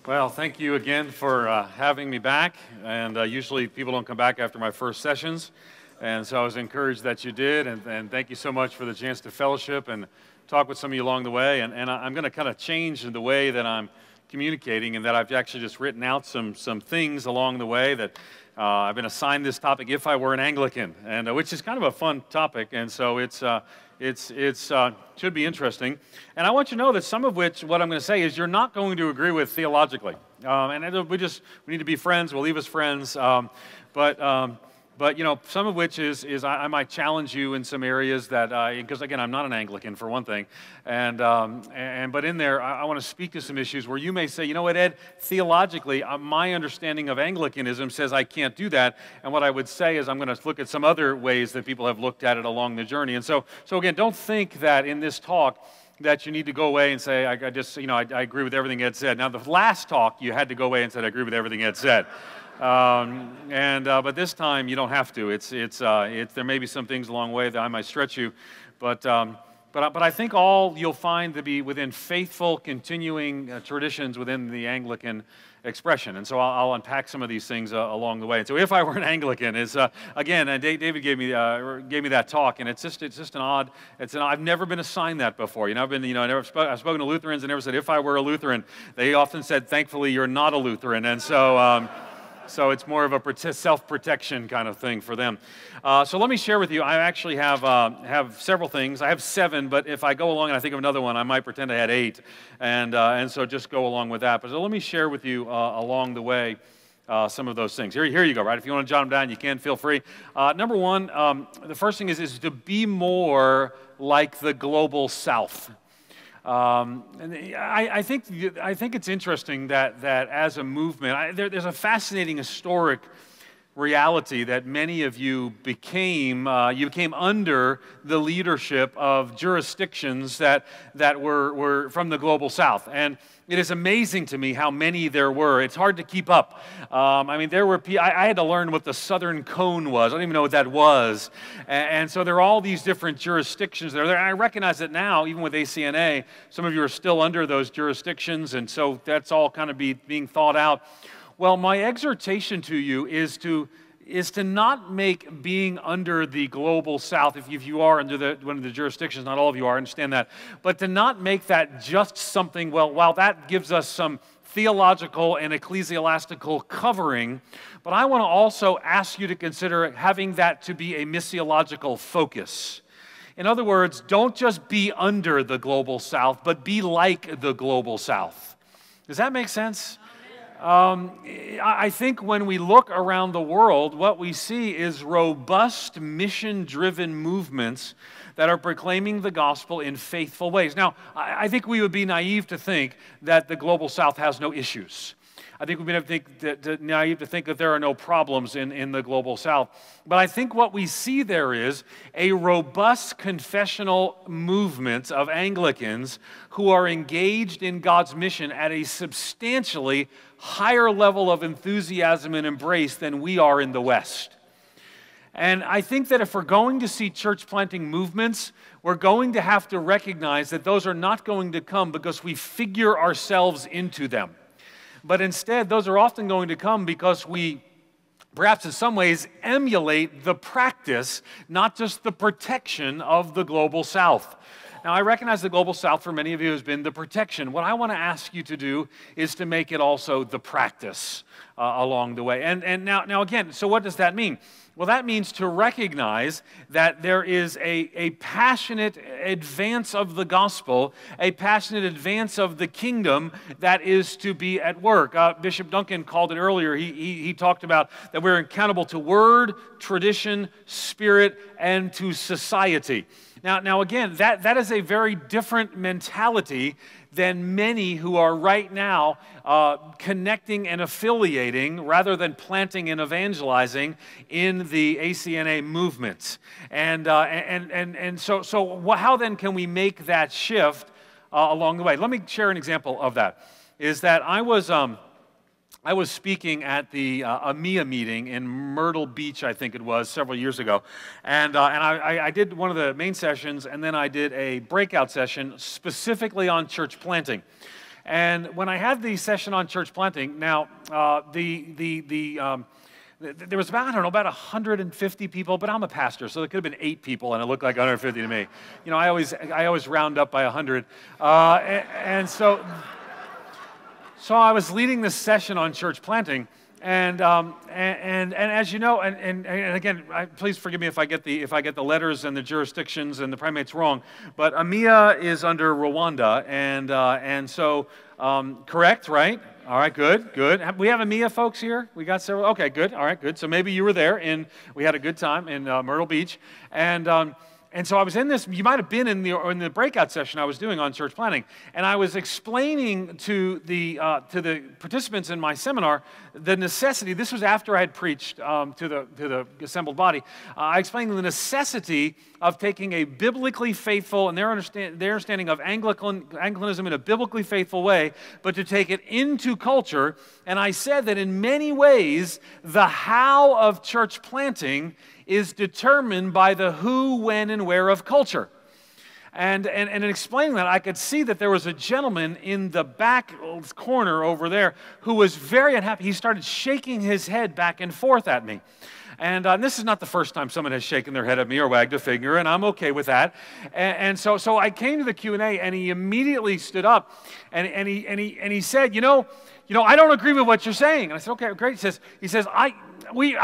Well, thank you again for having me back. And usually people don't come back after my first sessions. And so I was encouraged that you did. And thank you so much for the chance to fellowship and talk with some of you along the way. And I'm going to kind of change the way that I'm communicating, and that I've actually just written out some things along the way that I've been assigned this topic, if I were an Anglican, and which is kind of a fun topic. And so it's should be interesting. And I want you to know that some of which, what I'm going to say is you're not going to agree with theologically. We need to be friends. We'll leave as friends. But you know, some of which is I might challenge you in some areas that, because again, I'm not an Anglican for one thing, but in there, I want to speak to some issues where you may say, you know what, Ed, theologically, my understanding of Anglicanism says I can't do that, and what I would say is I'm going to look at some other ways that people have looked at it along the journey. And so again, don't think that in this talk that you need to go away and say, I agree with everything Ed said. Now, the last talk, you had to go away and say, I agree with everything Ed said. But this time you don't have to. There may be some things along the way that I might stretch you, but I think all you'll find to be within faithful, continuing traditions within the Anglican expression. And so I'll unpack some of these things along the way. And so, if I were an Anglican, is again, David gave me that talk, and it's just an odd. I've never been assigned that before. I've spoken to Lutherans and never said if I were a Lutheran. They often said, thankfully, you're not a Lutheran, and so. So it's more of a self-protection kind of thing for them. So let me share with you. I actually have several things. I have 7, but if I go along and I think of another one, I might pretend I had 8, and so just go along with that. But so let me share with you along the way some of those things. Here you go. Right, if you want to jot them down, you can. Feel free. Number one, the first thing is to be more like the global South. I think it's interesting that as a movement, there's a fascinating historic reality that many of you became under the leadership of jurisdictions that were from the global South. And it is amazing to me how many there were. It's hard to keep up. There were. I had to learn what the Southern Cone was. I don't even know what that was. And so there are all these different jurisdictions that are there. And I recognize that now, even with ACNA, some of you are still under those jurisdictions, and so that's all kind of being thought out. Well, my exhortation to you is to not make being under the global South, if you are under one of the jurisdictions, not all of you are, I understand that, but to not make that just something, well, while that gives us some theological and ecclesiastical covering, but I want to also ask you to consider having that to be a missiological focus. In other words, don't just be under the global South, but be like the global South. Does that make sense? I think when we look around the world, what we see is robust, mission-driven movements that are proclaiming the gospel in faithful ways. Now, I think we would be naive to think that the global South has no issues. I think we'd be naive to think that there are no problems in the global South. But I think what we see there is a robust confessional movement of Anglicans who are engaged in God's mission at a substantially higher level of enthusiasm and embrace than we are in the West. And I think that if we're going to see church planting movements, we're going to have to recognize that those are not going to come because we figure ourselves into them. But instead, those are often going to come because we, perhaps in some ways, emulate the practice, not just the protection of the global South. Now, I recognize the global South for many of you has been the protection. What I want to ask you to do is to make it also the practice along the way. And now again, so what does that mean? Well, that means to recognize that there is a passionate advance of the gospel, a passionate advance of the kingdom that is to be at work. Bishop Duncan called it earlier. He talked about that we're accountable to word, tradition, spirit, and to society. Now again, that is a very different mentality than many who are right now connecting and affiliating rather than planting and evangelizing in the ACNA movement. And so how then can we make that shift along the way? Let me share an example of that. Is that I was speaking at the AMIA meeting in Myrtle Beach, I think it was, several years ago. And I did one of the main sessions, and then I did a breakout session specifically on church planting. And when I had the session on church planting, now there was about, I don't know, about 150 people, but I'm a pastor, so there could have been 8 people, and it looked like 150 to me. You know, I always round up by 100, and so I was leading this session on church planting, and as you know, and again, please forgive me if I get the letters and the jurisdictions and the primates wrong, but EMEA is under Rwanda, and so correct, right? All right, good. We have EMEA folks here? We got several? Okay, good. All right, good. So maybe you were there, and we had a good time in Myrtle Beach. And so I was in this, you might have been in the breakout session I was doing on church planting, and I was explaining to the participants in my seminar the necessity. This was after I had preached to the assembled body. I explained the necessity of taking a biblically faithful, and their understanding of Anglicanism in a biblically faithful way, but to take it into culture. And I said that in many ways, the how of church planting is determined by the who, when, and where of culture. And in explaining that, I could see that there was a gentleman in the back corner over there who was very unhappy. He started shaking his head back and forth at me. And this is not the first time someone has shaken their head at me or wagged a finger, and I'm okay with that. And so I came to the Q&A, and he immediately stood up, and he said, you know, I don't agree with what you're saying. And I said, okay, great. He says, I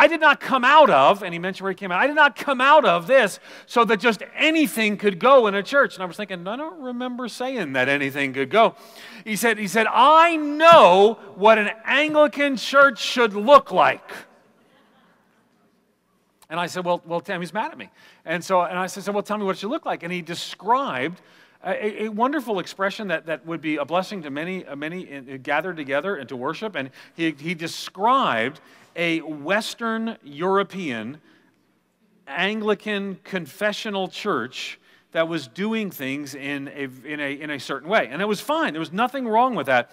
did not come out of, and he mentioned where he came out, I did not come out of this so that just anything could go in a church. And I was thinking, I don't remember saying that anything could go. He said, I know what an Anglican church should look like. And I said, well, Tammy's mad at me. And I said, well, tell me what it should look like. And he described a wonderful expression that would be a blessing to many gathered together and to worship. And he described a Western European Anglican confessional church that was doing things in a certain way. And it was fine. There was nothing wrong with that.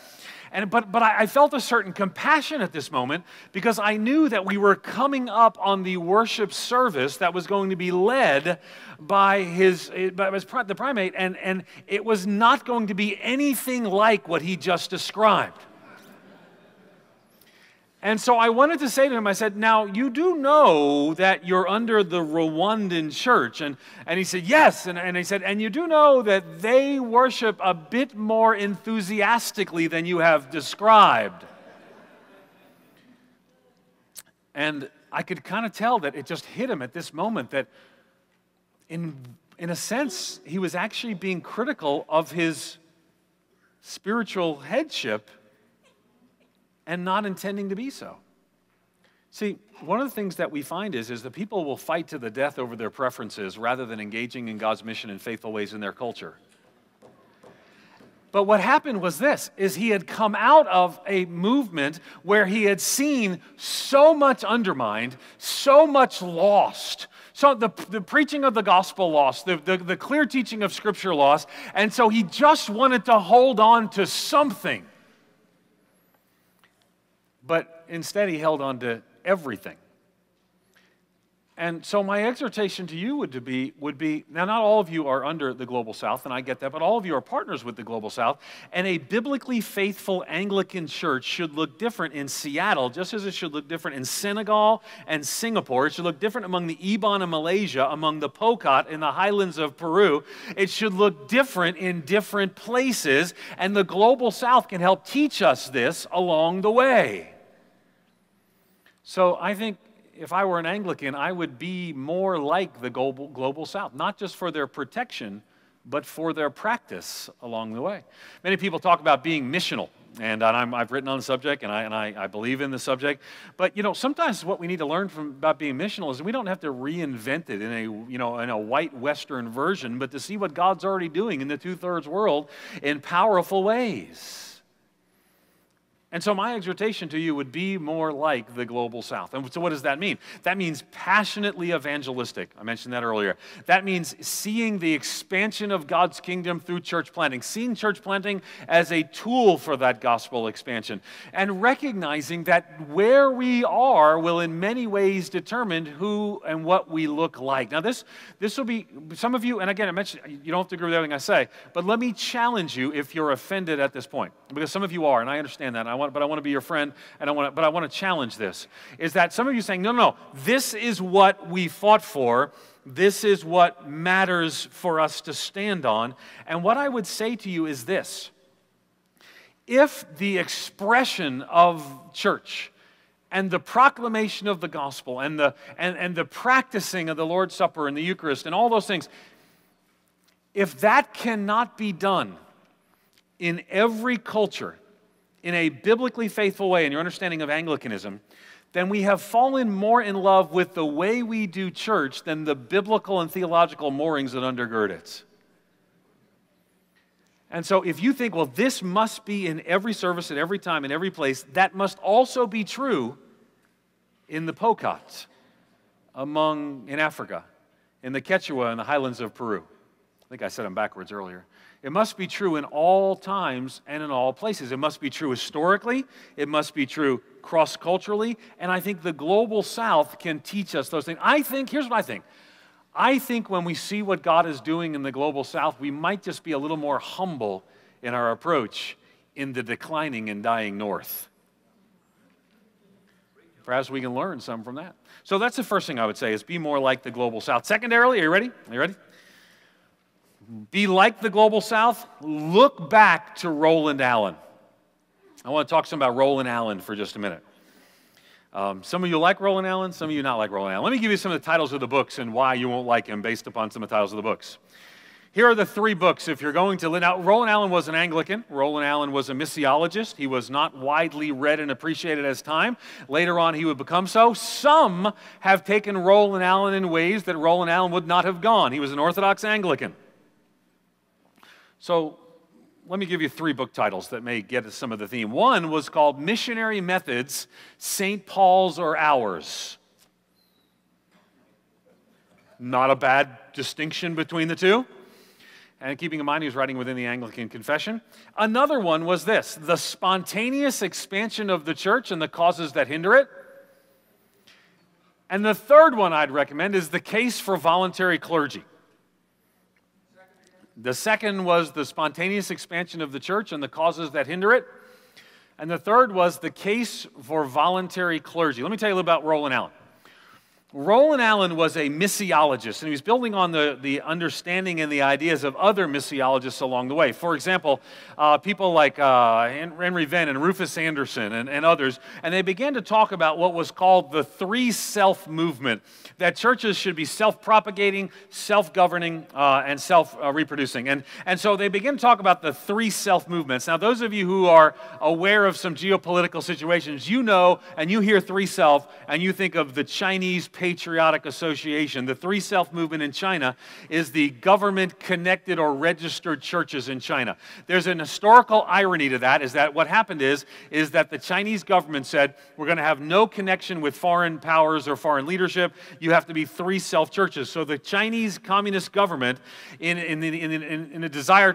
But I felt a certain compassion at this moment because I knew that we were coming up on the worship service that was going to be led by the primate, and it was not going to be anything like what he just described. And so I wanted to say to him, I said, now, you do know that you're under the Rwandan church. And he said, yes. And he said, and you do know that they worship a bit more enthusiastically than you have described. And I could kind of tell that it just hit him at this moment that in a sense, he was actually being critical of his spiritual headship and not intending to be so. See, one of the things that we find is that people will fight to the death over their preferences rather than engaging in God's mission in faithful ways in their culture. But what happened was this, is he had come out of a movement where he had seen so much undermined, so much lost, so the preaching of the gospel lost, the clear teaching of Scripture lost, and so he just wanted to hold on to something. But instead, he held on to everything. And so my exhortation to you would be, now not all of you are under the Global South, and I get that, but all of you are partners with the Global South, and a biblically faithful Anglican church should look different in Seattle, just as it should look different in Senegal and Singapore. It should look different among the Iban in Malaysia, among the Pokot in the highlands of Peru. It should look different in different places, and the Global South can help teach us this along the way. So I think if I were an Anglican, I would be more like the Global South, not just for their protection, but for their practice along the way. Many people talk about being missional, and I've written on the subject, and I believe in the subject. But sometimes what we need to learn about being missional is we don't have to reinvent it in a white Western version, but to see what God's already doing in the 2/3 world in powerful ways. And so my exhortation to you would be more like the global south. And so what does that mean? That means passionately evangelistic. I mentioned that earlier. That means seeing the expansion of God's kingdom through church planting, seeing church planting as a tool for that gospel expansion, and recognizing that where we are will in many ways determine who and what we look like. Now this will be, some of you, and again I mentioned, you don't have to agree with everything I say, but let me challenge you if you're offended at this point, because some of you are, and I understand that. But I want to be your friend, and I want to challenge this, is that some of you saying, no, this is what we fought for, this is what matters for us to stand on, and what I would say to you is this: if the expression of church and the proclamation of the gospel and the practicing of the Lord's Supper and the Eucharist and all those things, if that cannot be done in every culture, in a biblically faithful way, in your understanding of Anglicanism, then we have fallen more in love with the way we do church than the biblical and theological moorings that undergird it. And so if you think, well, this must be in every service, at every time, in every place, that must also be true in the Pokot, in Africa, in the Quechua, and the highlands of Peru. I think I said them backwards earlier. It must be true in all times and in all places. It must be true historically. It must be true cross-culturally. And I think the global south can teach us those things. Here's what I think. I think when we see what God is doing in the global south, we might just be a little more humble in our approach in the declining and dying north. Perhaps we can learn some from that. So that's the first thing I would say, is be more like the global south. Secondarily, are you ready? Are you ready? Be like the global south. Look back to Roland Allen. I want to talk some about Roland Allen for just a minute. Some of you like Roland Allen, some of you not like Roland Allen. Let me give you some of the titles of the books and why you won't like him based upon some of the titles of the books. Here are the three books if you're going to... Now, Roland Allen was an Anglican. Roland Allen was a missiologist. He was not widely read and appreciated as time. Later on, he would become so. Some have taken Roland Allen in ways that Roland Allen would not have gone. He was an Orthodox Anglican. So let me give you three book titles that may get at some of the theme. One was called Missionary Methods, St. Paul's or Ours. Not a bad distinction between the two. And keeping in mind he was writing within the Anglican Confession. Another one was this: The Spontaneous Expansion of the Church and the Causes that Hinder It. And the third one I'd recommend is The Case for Voluntary Clergy. The second was The Spontaneous Expansion of the Church and the Causes that Hinder It. And the third was The Case for Voluntary Clergy. Let me tell you a little about Roland Allen. Roland Allen was a missiologist, and he was building on the understanding and the ideas of other missiologists along the way. For example, people like Henry Venn and Rufus Anderson and others, and they began to talk about what was called the three self movement, that churches should be self-propagating, self-governing, and self-reproducing. And so they began to talk about the three self movements. Now, those of you who are aware of some geopolitical situations, you know, and you hear three self, and you think of the Chinese Patriotic Association. The three self movement in China is the government-connected or registered churches in China. There's an historical irony to that, is that what happened is that the Chinese government said, we're going to have no connection with foreign powers or foreign leadership. You have to be three self churches. So the Chinese Communist government, in a desire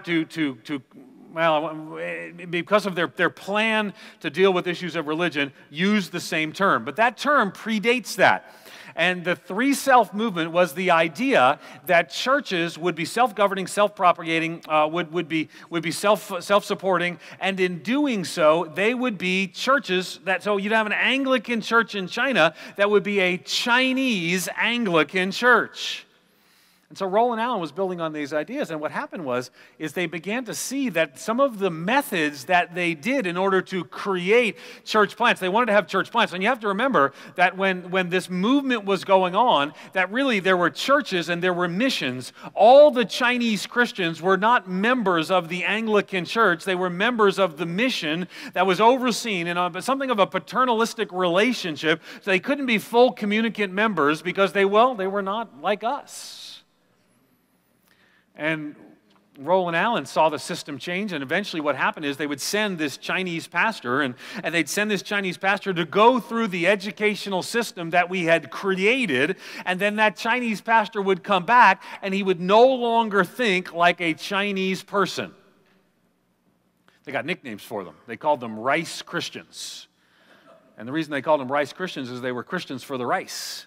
because of their plan to deal with issues of religion, used the same term. But that term predates that. And the three self movement was the idea that churches would be self-governing, self-propagating, would be self-supporting, and in doing so, they would be churches so you'd have an Anglican church in China that would be a Chinese Anglican church. And so Roland Allen was building on these ideas, and what happened is they began to see that some of the methods that they did in order to create church plants, they wanted to have church plants. And you have to remember that when this movement was going on, that really there were churches and there were missions. All the Chinese Christians were not members of the Anglican church. They were members of the mission that was overseen in something of a paternalistic relationship. So they couldn't be full communicant members because they were not like us. And Roland Allen saw the system change, and eventually what happened is they would send this Chinese pastor, and they'd send this Chinese pastor to go through the educational system that we had created, and then that Chinese pastor would come back, and he would no longer think like a Chinese person. They got nicknames for them. They called them rice Christians. And the reason they called them rice Christians is they were Christians for the rice.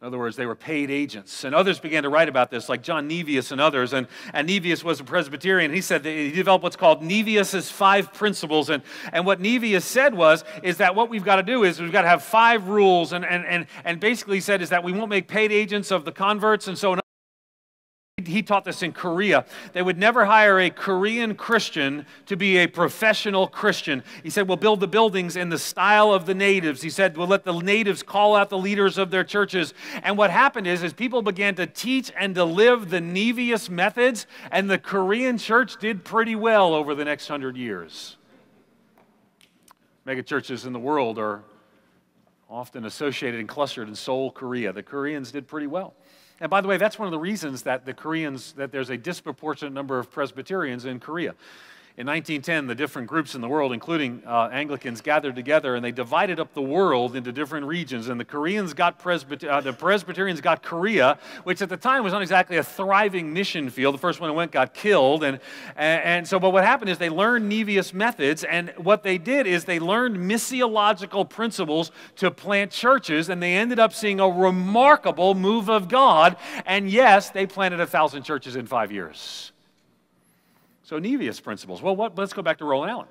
In other words, they were paid agents. And others began to write about this, like John Nevius and others. And Nevius was a Presbyterian. He said that he developed what's called Nevius's 5 principles. And what Nevius said is that what we've got to do is we've got to have 5 rules. And basically he said is that we won't make paid agents of the converts. And so he taught this in Korea. They would never hire a Korean Christian to be a professional Christian. He said, we'll build the buildings in the style of the natives. He said, we'll let the natives call out the leaders of their churches. And what happened is people began to teach and to live the Nevius methods, and the Korean church did pretty well over the next 100 years. Mega churches in the world are often associated and clustered in Seoul, Korea. The Koreans did pretty well. And by the way, that's one of the reasons that that there's a disproportionate number of Presbyterians in Korea. In 1910, the different groups in the world, including Anglicans, gathered together, and they divided up the world into different regions. And the Koreans got the Presbyterians got Korea, which at the time was not exactly a thriving mission field. The first one that went got killed. But what happened is they learned Nevius methods, and what they did is they learned missiological principles to plant churches, and they ended up seeing a remarkable move of God. And yes, they planted 1,000 churches in 5 years. So Nevius principles. Well, let's go back to Roland Allen.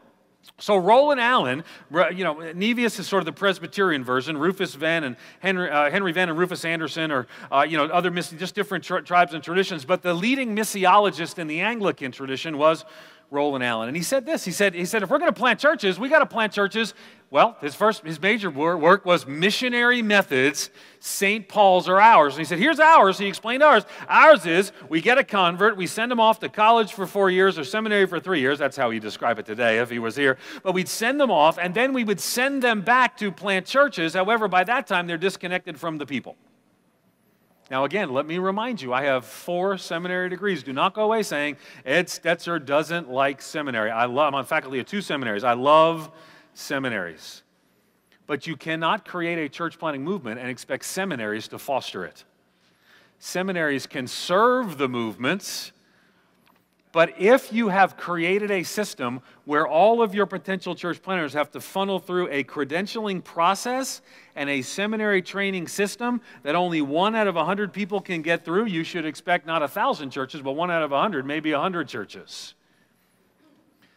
So Roland Allen, Nevius is sort of the Presbyterian version. Rufus Venn and Henry Venn and Rufus Anderson, or other just different tribes and traditions. But the leading missiologist in the Anglican tradition was Roland Allen. And he said this. He said, if we're going to plant churches, we got to plant churches. Well, his major work was missionary methods. St. Paul's are ours. And he said, here's ours. He explained ours. Ours is we get a convert, we send them off to college for 4 years or seminary for 3 years. That's how he'd describe it today if he was here. But we'd send them off, and then we would send them back to plant churches. However, by that time, they're disconnected from the people. Now, again, let me remind you, I have 4 seminary degrees. Do not go away saying, Ed Stetzer doesn't like seminary. I'm on faculty of 2 seminaries. I love seminaries. But you cannot create a church planting movement and expect seminaries to foster it. Seminaries can serve the movements, but if you have created a system where all of your potential church planters have to funnel through a credentialing process and a seminary training system that only 1 out of 100 people can get through, you should expect not 1,000 churches, but 1 out of 100, maybe 100 churches.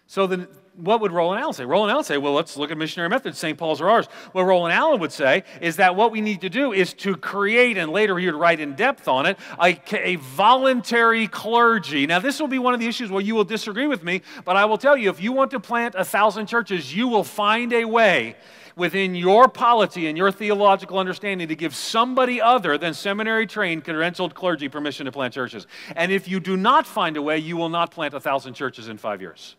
So then, what would Roland Allen say? Roland Allen would say, well, let's look at missionary methods. St. Paul's are ours. What Roland Allen would say is that what we need to do is to create, and later he would write in depth on it, a voluntary clergy. Now, this will be one of the issues where you will disagree with me, but I will tell you, if you want to plant 1,000 churches, you will find a way within your polity and your theological understanding to give somebody other than seminary-trained, credentialed clergy permission to plant churches. And if you do not find a way, you will not plant 1,000 churches in 5 years.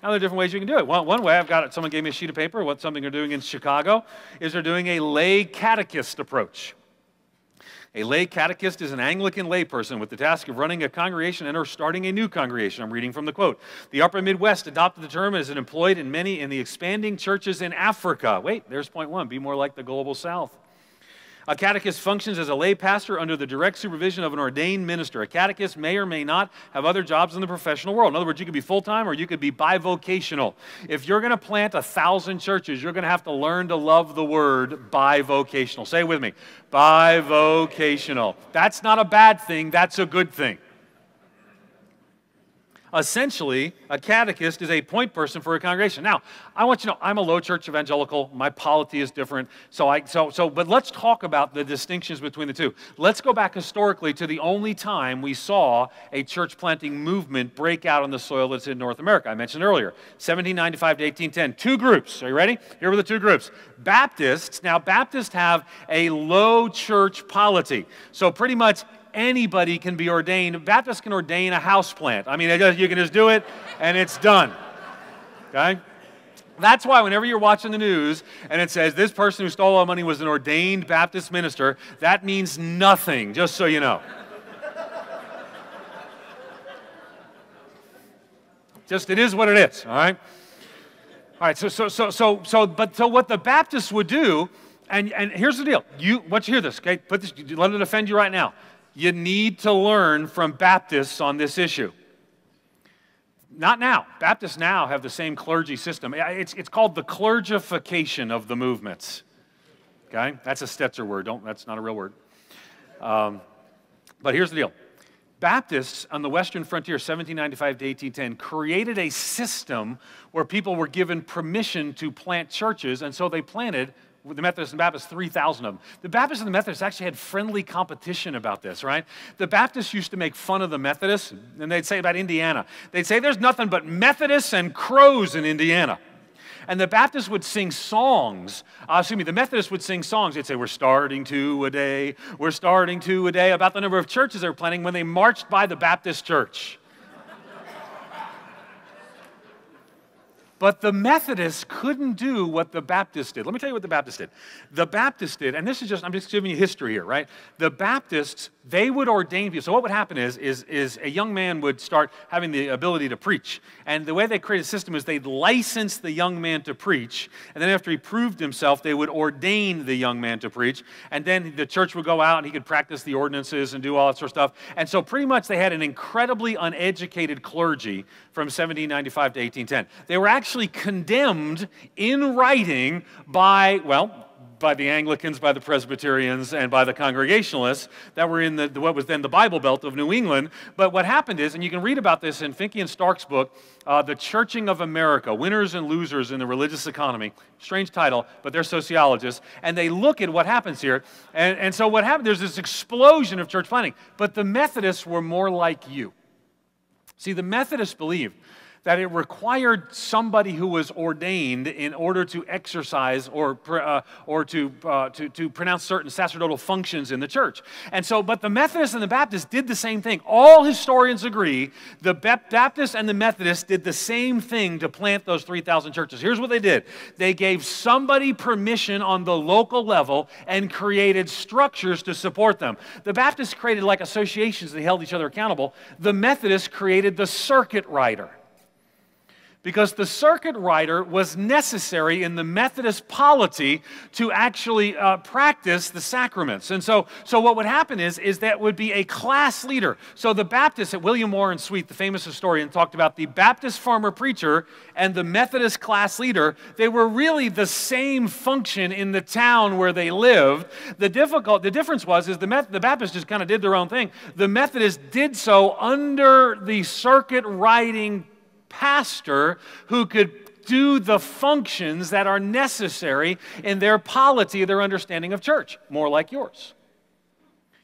Now, there are different ways you can do it. One way, someone gave me a sheet of paper. Something they're doing in Chicago is they're doing a lay catechist approach. A lay catechist is an Anglican layperson with the task of running a congregation and or starting a new congregation. I'm reading from the quote. The Upper Midwest adopted the term as employed in many in the expanding churches in Africa. Wait, there's point 1. Be more like the global South. A catechist functions as a lay pastor under the direct supervision of an ordained minister. A catechist may or may not have other jobs in the professional world. In other words, you could be full-time or you could be bivocational. If you're going to plant 1,000 churches, you're going to have to learn to love the word bivocational. Say it with me. Bivocational. That's not a bad thing. That's a good thing. Essentially, a catechist is a point person for a congregation. Now, I want you to know, I'm a low church evangelical. My polity is different. But let's talk about the distinctions between the two. Let's go back historically to the only time we saw a church planting movement break out on the soil that's in North America. I mentioned earlier, 1795 to 1810. 2 groups. Are you ready? Here were the 2 groups. Baptists. Now, Baptists have a low church polity. So pretty much anybody can be ordained. Baptists can ordain a house plant. I mean, you can just do it, and it's done. Okay? That's why whenever you're watching the news, and it says, this person who stole all money was an ordained Baptist minister, that means nothing, just so you know. Just, it is what it is, all right? All right, so what the Baptists would do, and here's the deal. Once you hear this, okay, let it offend you right now. You need to learn from Baptists on this issue. Not now. Baptists now have the same clergy system. It's called the clergification of the movements. Okay? That's a Stetzer word. That's not a real word. But here's the deal. Baptists on the Western frontier, 1795 to 1810, created a system where people were given permission to plant churches, and so they planted, the Methodists and Baptists, 3,000 of them. The Baptists and the Methodists actually had friendly competition about this, right? The Baptists used to make fun of the Methodists, and they'd say about Indiana. They'd say, there's nothing but Methodists and crows in Indiana. And the Baptists would sing songs, the Methodists would sing songs. They'd say, we're starting to a day, about the number of churches they were planting when they marched by the Baptist church. But the Methodists couldn't do what the Baptists did. Let me tell you what the Baptists did. The Baptists did, and this is just, I'm just giving you history here, right? The Baptists, they would ordain people. So what would happen is a young man would start having the ability to preach. And the way they created a system is they'd license the young man to preach. And then after he proved himself, they would ordain the young man to preach. And then the church would go out and he could practice the ordinances and do all that sort of stuff. And so pretty much they had an incredibly uneducated clergy from 1795 to 1810. They were actually condemned in writing by the Anglicans, by the Presbyterians, and by the Congregationalists that were in what was then the Bible Belt of New England. But what happened is, and you can read about this in Finke and Stark's book, The Churching of America, Winners and Losers in the Religious Economy. Strange title, but they're sociologists. And they look at what happens here. And so what happened, there's this explosion of church planting. But the Methodists were more like you. See, the Methodists believed that it required somebody who was ordained in order to exercise or to pronounce certain sacerdotal functions in the church. And so, but the Methodists and the Baptists did the same thing. All historians agree the Baptists and the Methodists did the same thing to plant those 3,000 churches. Here's what they did. They gave somebody permission on the local level and created structures to support them. The Baptists created like associations that held each other accountable. The Methodists created the circuit rider, because the circuit rider was necessary in the Methodist polity to actually practice the sacraments. And so what would happen is that would be a class leader. So the Baptists, William Warren Sweet, the famous historian, talked about the Baptist farmer preacher and the Methodist class leader. They were really the same function in the town where they lived. The difference was the Baptists just kind of did their own thing. The Methodists did so under the circuit riding pastor who could do the functions that are necessary in their polity, their understanding of church, more like yours.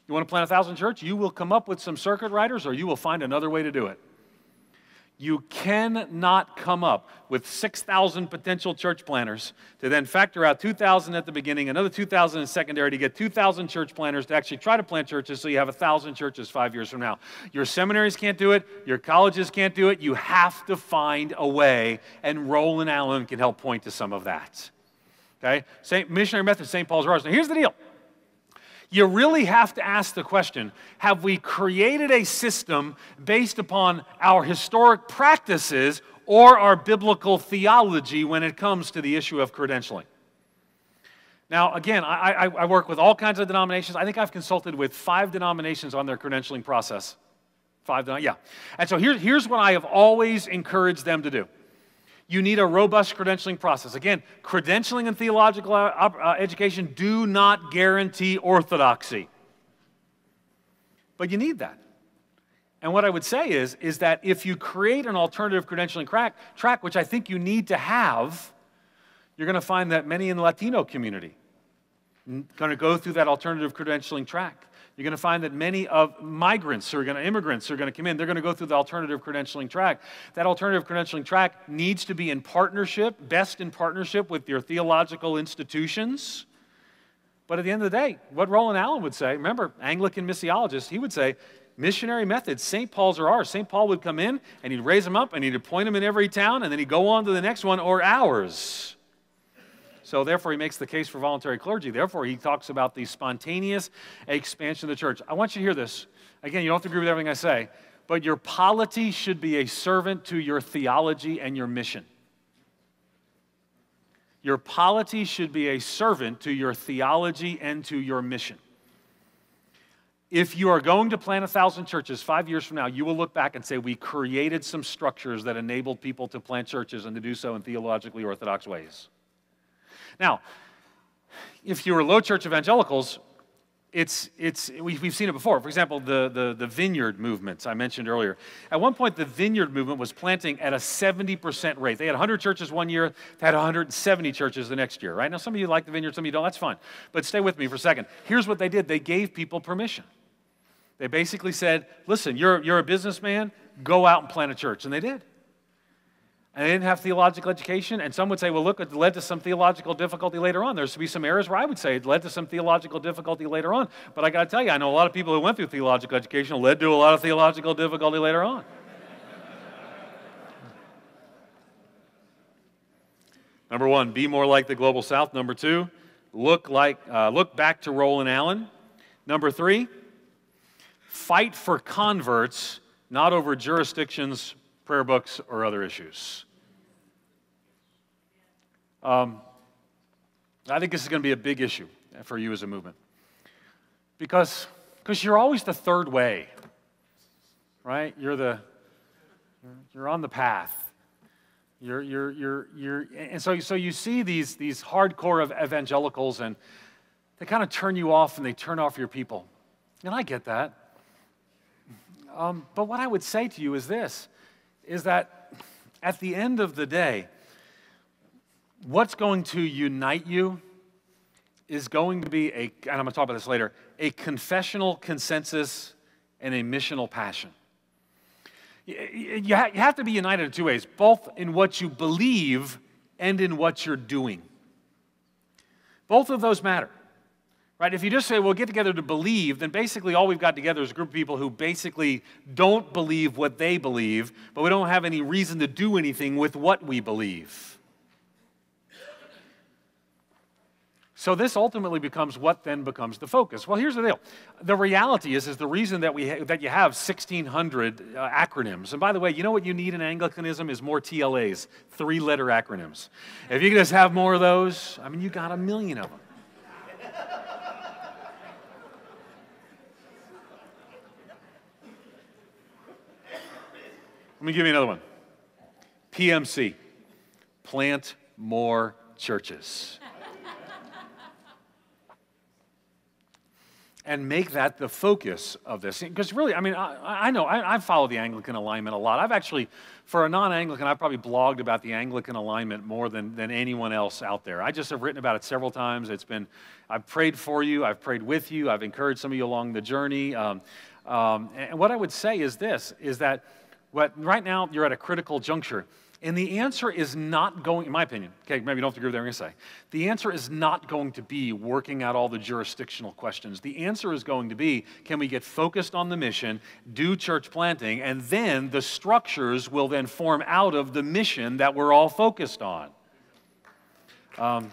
You want to plant 1,000 church? You will come up with some circuit riders, or you will find another way to do it. You cannot come up with 6,000 potential church planters to then factor out 2,000 at the beginning, another 2,000 in secondary to get 2,000 church planters to actually try to plant churches so you have 1,000 churches 5 years from now. Your seminaries can't do it. Your colleges can't do it. You have to find a way, and Roland Allen can help point to some of that. Okay? Missionary Methodist, St. Paul's Rars. Now here's the deal. You really have to ask the question, have we created a system based upon our historic practices or our biblical theology when it comes to the issue of credentialing? Now, again, I work with all kinds of denominations. I think I've consulted with 5 denominations on their credentialing process. 5, yeah. And so here's what I have always encouraged them to do. You need a robust credentialing process. Again, credentialing and theological education do not guarantee orthodoxy. But you need that. And what I would say is that if you create an alternative credentialing track, which I think you need to have, you're going to find that many in the Latino community are going to go through that alternative credentialing track. You're going to find that many of immigrants who are going to come in, they're going to go through the alternative credentialing track. That alternative credentialing track needs to be in partnership, best in partnership with your theological institutions. But at the end of the day, what Roland Allen would say, remember, Anglican missiologist, he would say, missionary methods, St. Paul's are ours. St. Paul would come in, and he'd raise them up, and he'd appoint them in every town, and then he'd go on to the next one, or ours. So therefore, he makes the case for voluntary clergy. Therefore, he talks about the spontaneous expansion of the church. I want you to hear this. Again, you don't have to agree with everything I say. but your polity should be a servant to your theology and your mission. Your polity should be a servant to your theology and to your mission. If you are going to plant 1,000 churches 5 years from now, you will look back and say, we created some structures that enabled people to plant churches and to do so in theologically orthodox ways. Now, if you were low church evangelicals, we've seen it before. For example, the vineyard movements I mentioned earlier. At one point, the vineyard movement was planting at a 70% rate. They had 100 churches one year, they had 170 churches the next year, right? Now, some of you like the vineyard, some of you don't. That's fine. But stay with me for a second. Here's what they did. They gave people permission. They basically said, listen, you're a businessman, go out and plant a church. And they did. And they didn't have theological education. And some would say, well, look, it led to some theological difficulty later on. There's to be some areas where I would say it led to some theological difficulty later on. But I got to tell you, I know a lot of people who went through theological education led to a lot of theological difficulty later on. Number one, be more like the Global South. Number two, look back to Roland Allen. Number three, fight for converts, not over jurisdictions, prayer books, or other issues. I think this is going to be a big issue for you as a movement. Because you're always the third way, right? You're on the path. And so you see these hardcore of evangelicals, and they kind of turn you off, and they turn off your people. And I get that. But what I would say to you is this, is that at the end of the day, what's going to unite you is going to be and I'm going to talk about this later, a confessional consensus and a missional passion. You have to be united in two ways, both in what you believe and in what you're doing. Both of those matter. Right? If you just say, we'll get together to believe, then basically all we've got together is a group of people who basically don't believe what they believe, but we don't have any reason to do anything with what we believe. So this ultimately becomes what then becomes the focus. Well, here's the deal. The reality is the reason that that you have 1,600 acronyms. And by the way, you know what you need in Anglicanism is more TLAs, 3-letter acronyms. If you can just have more of those, I mean, you got 1 million of them. Let me give you another one. PMC, plant more churches. And make that the focus of this. Because really, I mean, I know, I follow the Anglican alignment a lot. I've actually, for a non-Anglican, I've probably blogged about the Anglican alignment more than anyone else out there. I just have written about it several times. I've prayed for you, I've prayed with you, I've encouraged some of you along the journey. And what I would say is this, is that right now you're at a critical juncture. And the answer is not going, in my opinion, okay, maybe you don't have to agree with everything I say. The answer is not going to be working out all the jurisdictional questions. The answer is going to be, can we get focused on the mission, do church planting, and then the structures will then form out of the mission that we're all focused on. But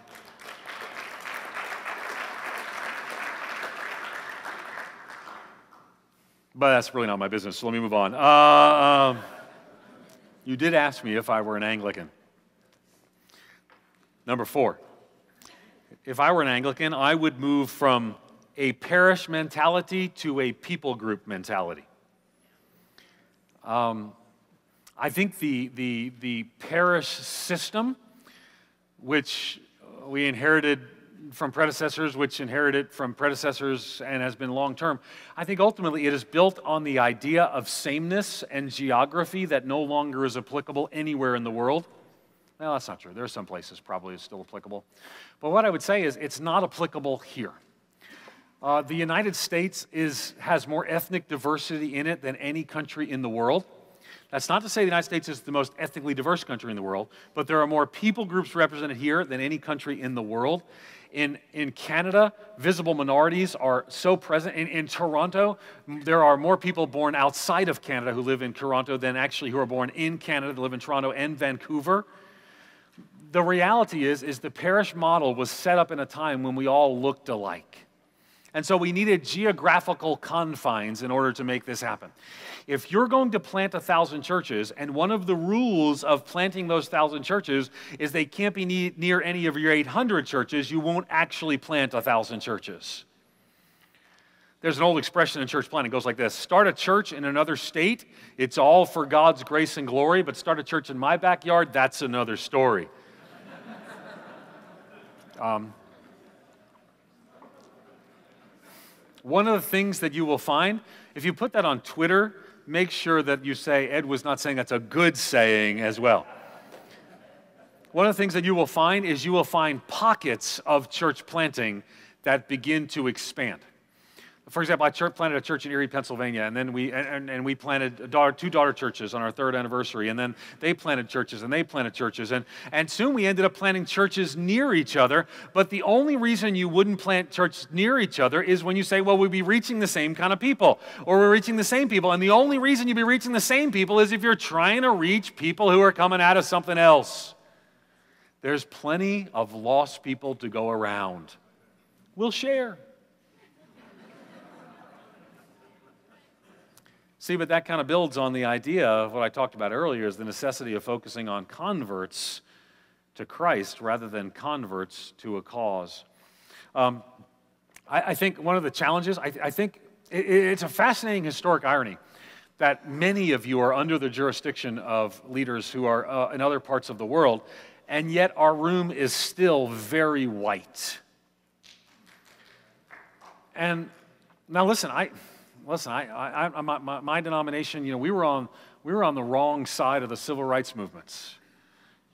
that's really not my business, so let me move on. You did ask me if I were an Anglican. Number 4, if I were an Anglican, I would move from a parish mentality to a people group mentality. I think the parish system, which we inherited from predecessors, which inherited from predecessors and has been long-term, I think ultimately it is built on the idea of sameness and geography that no longer is applicable anywhere in the world. Well, that's not true. There are some places probably it's still applicable. But what I would say is it's not applicable here. The United States has more ethnic diversity in it than any country in the world. That's not to say the United States is the most ethnically diverse country in the world, but there are more people groups represented here than any country in the world. In Canada, visible minorities are so present. In Toronto, there are more people born outside of Canada who live in Toronto than actually who are born in Canada that live in Toronto and Vancouver. The reality is the parish model was set up in a time when we all looked alike. And so we needed geographical confines in order to make this happen. If you're going to plant 1,000 churches, and one of the rules of planting those 1,000 churches is they can't be near any of your 800 churches, you won't actually plant 1,000 churches. There's an old expression in church planting. It goes like this: start a church in another state, it's all for God's grace and glory, but start a church in my backyard, that's another story. One of the things that you will find, if you put that on Twitter, make sure that you say, Ed was not saying that's a good saying as well. One of the things that you will find is you will find pockets of church planting that begin to expand. For example, I planted a church in Erie, Pennsylvania, and then we planted two daughter churches on our 3rd anniversary, and then they planted churches, and soon we ended up planting churches near each other. But the only reason you wouldn't plant churches near each other is when you say, well, we'd be reaching the same kind of people, or we're reaching the same people, and the only reason you'd be reaching the same people is if you're trying to reach people who are coming out of something else. There's plenty of lost people to go around. We'll share. See, but that kind of builds on the idea of what I talked about earlier, is the necessity of focusing on converts to Christ rather than converts to a cause. I think one of the challenges, I think it's a fascinating historic irony that many of you are under the jurisdiction of leaders who are in other parts of the world, and yet our room is still very white. And now listen, my denomination, we were on the wrong side of the civil rights movements.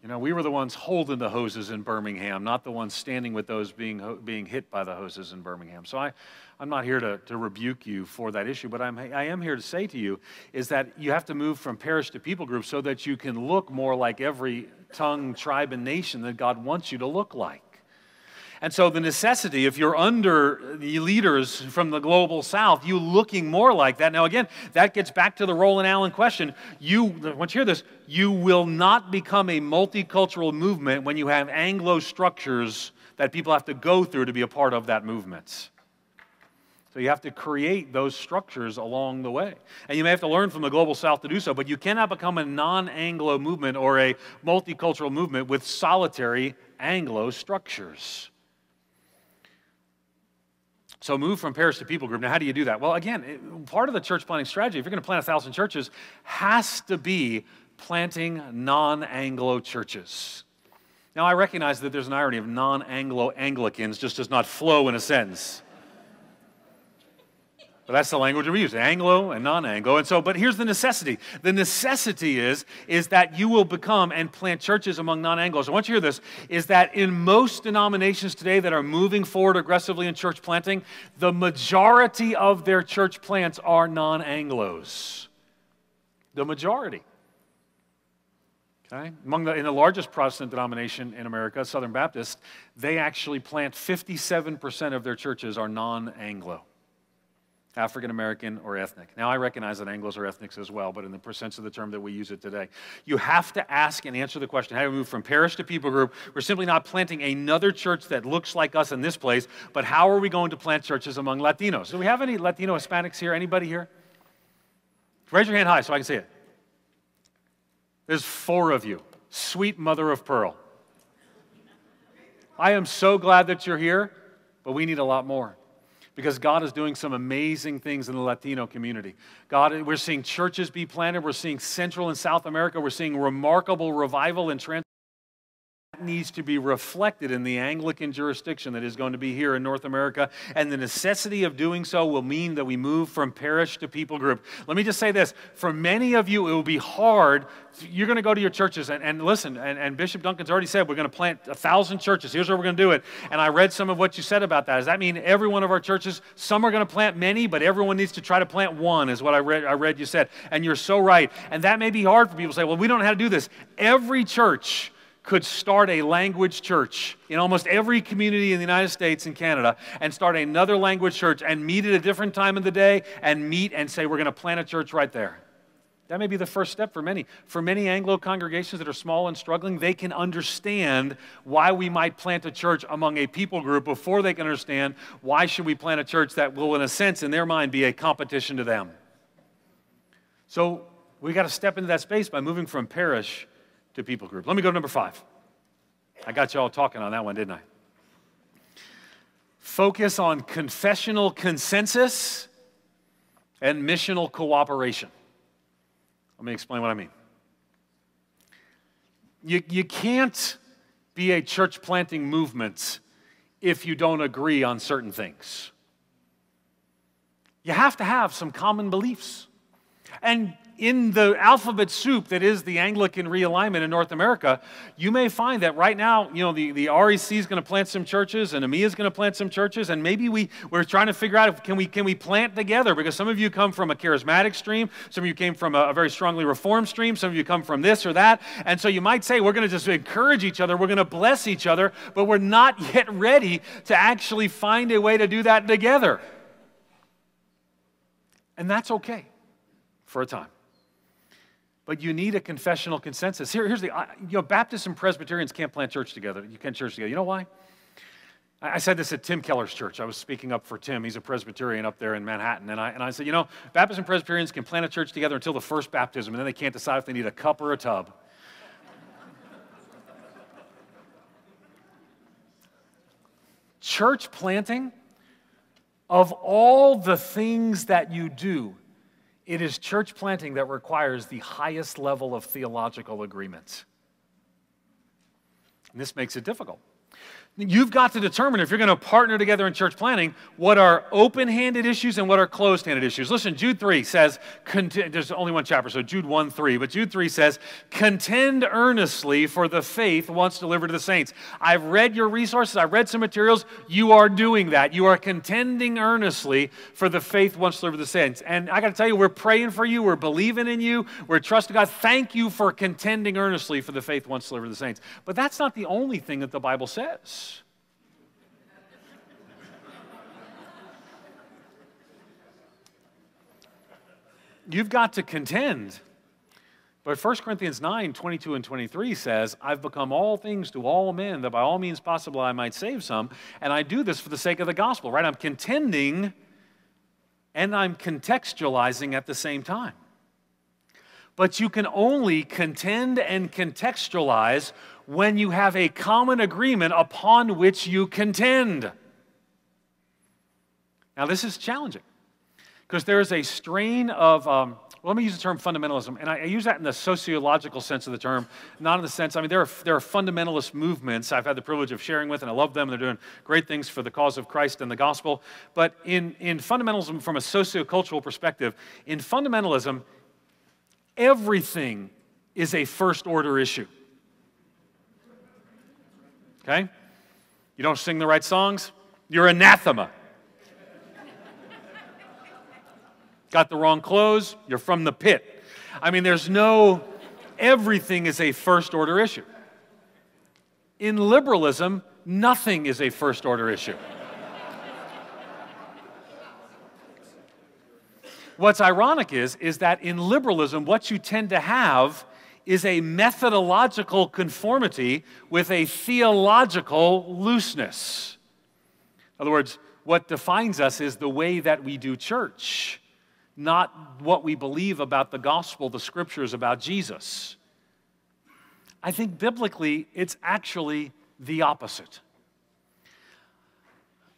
We were the ones holding the hoses in Birmingham, not the ones standing with those being hit by the hoses in Birmingham. So I'm not here to rebuke you for that issue, but I am here to say to you is that you have to move from parish to people group so that you can look more like every tongue, tribe, and nation that God wants you to look like. And so the necessity, if you're under the leaders from the global south, you looking more like that. Now again, that gets back to the Roland Allen question. Once you hear this, you will not become a multicultural movement when you have Anglo structures that people have to go through to be a part of that movement. So you have to create those structures along the way. And you may have to learn from the global south to do so, but you cannot become a non-Anglo movement or a multicultural movement with solitary Anglo structures. So move from parish to people group. Now, how do you do that? Well, again, part of the church planting strategy, if you're going to plant 1,000 churches, has to be planting non-Anglo churches. Now, I recognize that there's an irony of non-Anglo Anglicans just does not flow in a sentence. But that's the language we use, Anglo and non-Anglo. And so, but here's the necessity. The necessity is that you will become and plant churches among non-Anglos. I want you to hear this, is that in most denominations today that are moving forward aggressively in church planting, the majority of their church plants are non-Anglos. The majority. Okay? In the largest Protestant denomination in America, Southern Baptist, they actually plant 57% of their churches are non-Anglo. African American or ethnic. Now, I recognize that Anglos are ethnics as well, but in the sense of the term that we use it today. You have to ask and answer the question, how do we move from parish to people group? We're simply not planting another church that looks like us in this place, but how are we going to plant churches among Latinos? Do we have any Latino Hispanics here? Anybody here? Raise your hand high so I can see it. There's 4 of you. Sweet mother of pearl. I am so glad that you're here, but we need a lot more. Because God is doing some amazing things in the Latino community. We're seeing churches be planted. We're seeing Central and South America. We're seeing remarkable revival and transformation. That needs to be reflected in the Anglican jurisdiction that is going to be here in North America. And the necessity of doing so will mean that we move from parish to people group. Let me just say this. For many of you, it will be hard. You're going to go to your churches and listen, and Bishop Duncan's already said we're going to plant 1,000 churches. Here's how we're going to do it. And I read some of what you said about that. Does that mean every one of our churches, some are going to plant many, but everyone needs to try to plant one, is what I read you said. And you're so right. And that may be hard for people to say, well, we don't know how to do this. Every church could start a language church in almost every community in the United States and Canada and start another language church and meet at a different time of the day and meet and say, we're going to plant a church right there. That may be the first step for many. For many Anglo congregations that are small and struggling, they can understand why we might plant a church among a people group before they can understand why should we plant a church that will, in a sense, in their mind, be a competition to them. So we got to step into that space by moving from parish to people group. Let me go to number 5. I got you all talking on that one, didn't I? Focus on confessional consensus and missional cooperation. Let me explain what I mean. You can't be a church planting movement if you don't agree on certain things. You have to have some common beliefs. And in the alphabet soup that is the Anglican realignment in North America, you may find that right now, the REC is going to plant some churches, and EMEA is going to plant some churches, and maybe we're trying to figure out if can we plant together, because some of you come from a charismatic stream, some of you came from a very strongly reformed stream, some of you come from this or that, and so you might say we're going to just encourage each other, we're going to bless each other, but we're not yet ready to actually find a way to do that together. And that's okay for a time. But you need a confessional consensus. Here's Baptists and Presbyterians can't plant church together. You can't church together. You know why? I said this at Tim Keller's church. I was speaking up for Tim. He's a Presbyterian up there in Manhattan. And I said, Baptists and Presbyterians can plant a church together until the first baptism, and then they can't decide if they need a cup or a tub. Church planting, of all the things that you do, it is church planting that requires the highest level of theological agreement. And this makes it difficult. You've got to determine, if you're going to partner together in church planting, what are open-handed issues and what are closed-handed issues. Listen, Jude 3 says, there's only one chapter, so Jude 1:3, but Jude 3 says, contend earnestly for the faith once delivered to the saints. I've read your resources, I've read some materials, you are doing that. You are contending earnestly for the faith once delivered to the saints. And I got to tell you, we're praying for you, we're believing in you, we're trusting God. Thank you for contending earnestly for the faith once delivered to the saints. But that's not the only thing that the Bible says. You've got to contend. But 1 Corinthians 9, 22 and 23 says, I've become all things to all men, that by all means possible I might save some, and I do this for the sake of the gospel, right? I'm contending and I'm contextualizing at the same time. But you can only contend and contextualize when you have a common agreement upon which you contend. Now, this is challenging, because there is a strain of, let me use the term fundamentalism, and I use that in the sociological sense of the term, not in the sense, there are fundamentalist movements I've had the privilege of sharing with, and I love them. They're doing great things for the cause of Christ and the gospel. But in fundamentalism, from a sociocultural perspective, in fundamentalism, everything is a first-order issue. Okay? You don't sing the right songs, you're anathema. Got the wrong clothes, you're from the pit. Everything is a first-order issue. In liberalism, nothing is a first-order issue. What's ironic is that in liberalism, what you tend to have is a methodological conformity with a theological looseness. In other words, what defines us is the way that we do church, not what we believe about the gospel, the scriptures, about Jesus. I think biblically, it's actually the opposite.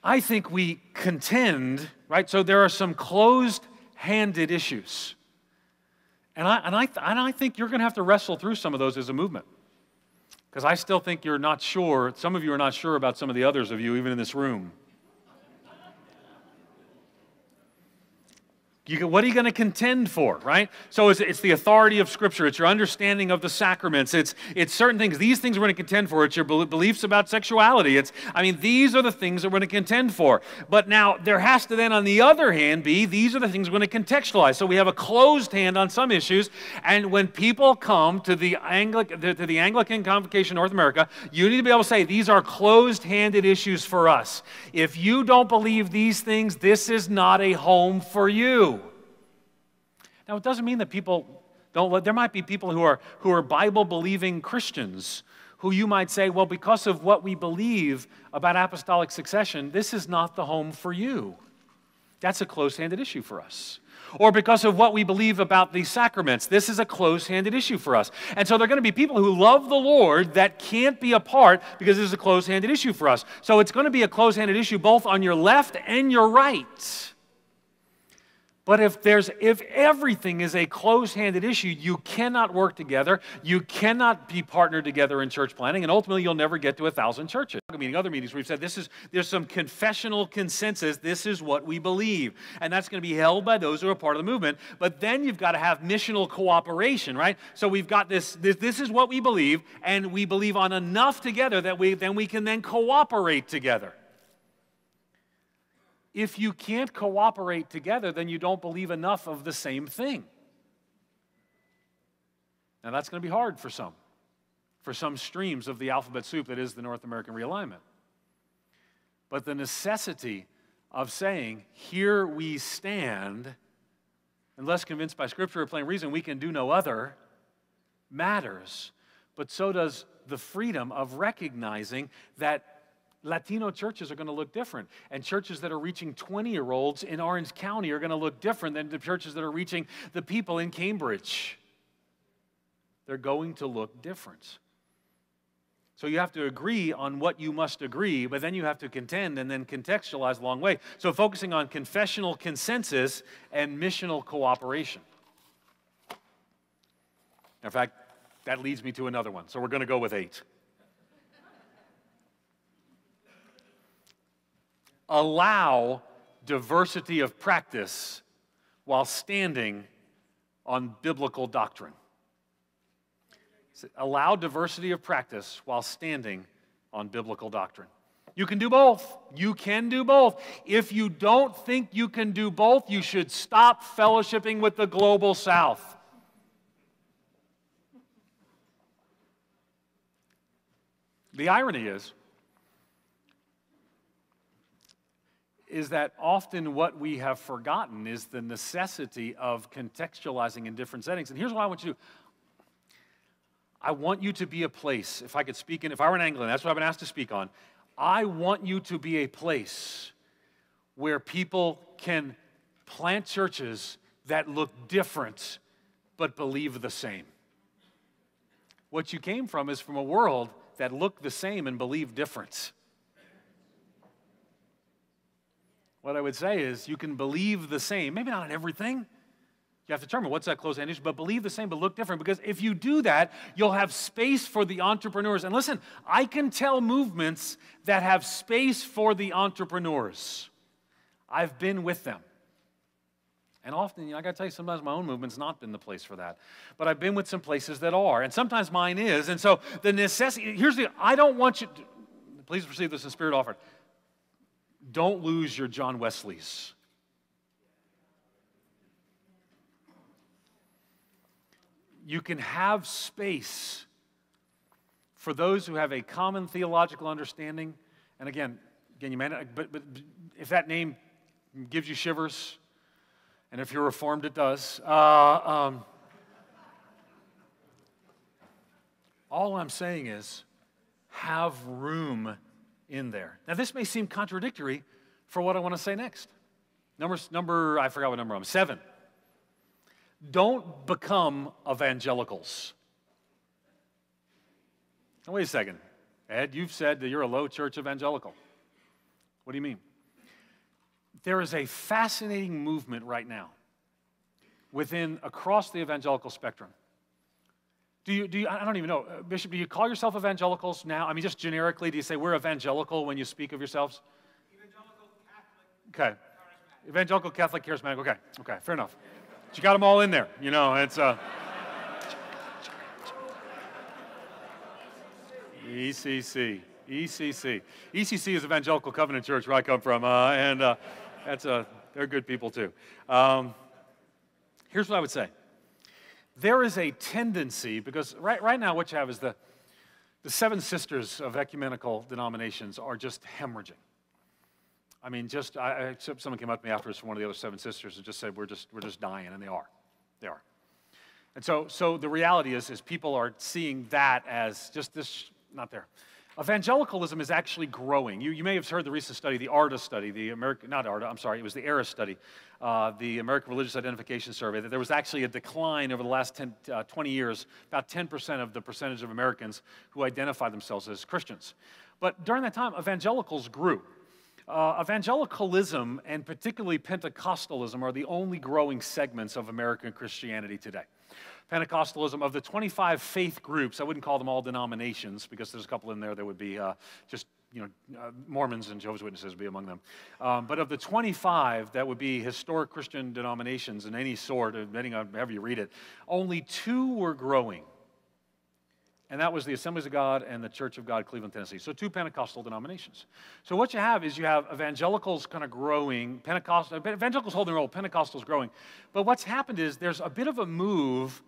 I think we contend, right? So there are some closed-handed issues. And I think you're going to have to wrestle through some of those as a movement. Because I still think you're not sure, some of you are not sure about some of the others of you, even in this room. What are you going to contend for, right? So it's the authority of Scripture. It's your understanding of the sacraments. It's certain things. These things we're going to contend for. It's your beliefs about sexuality. These are the things that we're going to contend for. But now, there has to then, on the other hand, be, these are the things we're going to contextualize. So we have a closed hand on some issues, and when people come to the Anglican Convocation North America, you need to be able to say, these are closed-handed issues for us. If you don't believe these things, this is not a home for you. Now, it doesn't mean that people There might be people who are Bible-believing Christians who you might say, well, because of what we believe about apostolic succession, this is not the home for you. That's a close-handed issue for us. Or because of what we believe about the sacraments, this is a close-handed issue for us. And so there are going to be people who love the Lord that can't be a part because this is a close-handed issue for us. So it's going to be a close-handed issue both on your left and your right. But if everything is a close-handed issue, you cannot work together, you cannot be partnered together in church planning, and ultimately you'll never get to 1,000 churches. Other meetings we've said there's some confessional consensus, this is what we believe. And that's going to be held by those who are part of the movement. But then you've got to have missional cooperation, right? So we've got this is what we believe, and we believe on enough together that we can cooperate together. If you can't cooperate together, then you don't believe enough of the same thing. Now that's going to be hard for some streams of the alphabet soup that is the North American realignment. But the necessity of saying, here we stand, unless convinced by Scripture or plain reason we can do no other, matters. But so does the freedom of recognizing that Latino churches are going to look different, and churches that are reaching 20-year-olds in Orange County are going to look different than the churches that are reaching the people in Cambridge. They're going to look different. So you have to agree on what you must agree, but then you have to contend and then contextualize a long way. So focusing on confessional consensus and missional cooperation. In fact, that leads me to another one, so we're going to go with 8. Allow diversity of practice while standing on biblical doctrine. Allow diversity of practice while standing on biblical doctrine. You can do both. You can do both. If you don't think you can do both, you should stop fellowshipping with the global South. The irony is that often what we have forgotten is the necessity of contextualizing in different settings. And here's what I want you to do. I want you to be a place, if I could speak in, if I were an Anglican, that's what I've been asked to speak on. I want you to be a place where people can plant churches that look different but believe the same. What you came from is from a world that looked the same and believed different. What I would say is you can believe the same, maybe not in everything. You have to determine what's that close-hand issue, but believe the same, but look different. Because if you do that, you'll have space for the entrepreneurs. And listen, I can tell movements that have space for the entrepreneurs. I've been with them. And often, I got to tell you, sometimes my own movement's not been the place for that. But I've been with some places that are, and sometimes mine is. And so the necessity, I don't want you to, please receive this in spirit offered. Don't lose your John Wesleys. You can have space for those who have a common theological understanding. And again, you may not, but if that name gives you shivers, and if you're Reformed, it does. All I'm saying is, have room in there. Now, this may seem contradictory for what I want to say next. I forgot what number I'm 7. Don't become evangelicals. Now, wait a second. Ed, you've said that you're a low church evangelical. What do you mean? There is a fascinating movement right now across the evangelical spectrum. Do you, I don't even know, Bishop, do you call yourself evangelicals now? I mean, just generically, do you say we're evangelical when you speak of yourselves? Evangelical Catholic. Okay. Charismatic. Evangelical Catholic charismatic. Okay, fair enough. But you got them all in there. You know, it's ECC. ECC is Evangelical Covenant Church, where I come from, and they're good people too. Here's what I would say. There is a tendency, because right now what you have is the 7 sisters of ecumenical denominations are just hemorrhaging. I mean, someone came up to me afterwards from one of the other 7 sisters and just said, we're just dying, and they are. And so the reality is people are seeing that as just this, not there. Evangelicalism is actually growing. You may have heard the recent study, the ARDA study, it was the ARA study, the American Religious Identification Survey, that there was actually a decline over the last 20 years, about 10% of the percentage of Americans who identify themselves as Christians. But during that time, evangelicals grew. Evangelicalism and particularly Pentecostalism are the only growing segments of American Christianity today. Pentecostalism, of the 25 faith groups, I wouldn't call them all denominations because there's a couple in there that would be Mormons and Jehovah's Witnesses would be among them. But of the 25 that would be historic Christian denominations in any sort, depending on however you read it, only 2 were growing. And that was the Assemblies of God and the Church of God, Cleveland, Tennessee. So 2 Pentecostal denominations. So what you have is you have evangelicals kind of growing, evangelicals holding a role, Pentecostals growing. But what's happened is there's a bit of a move,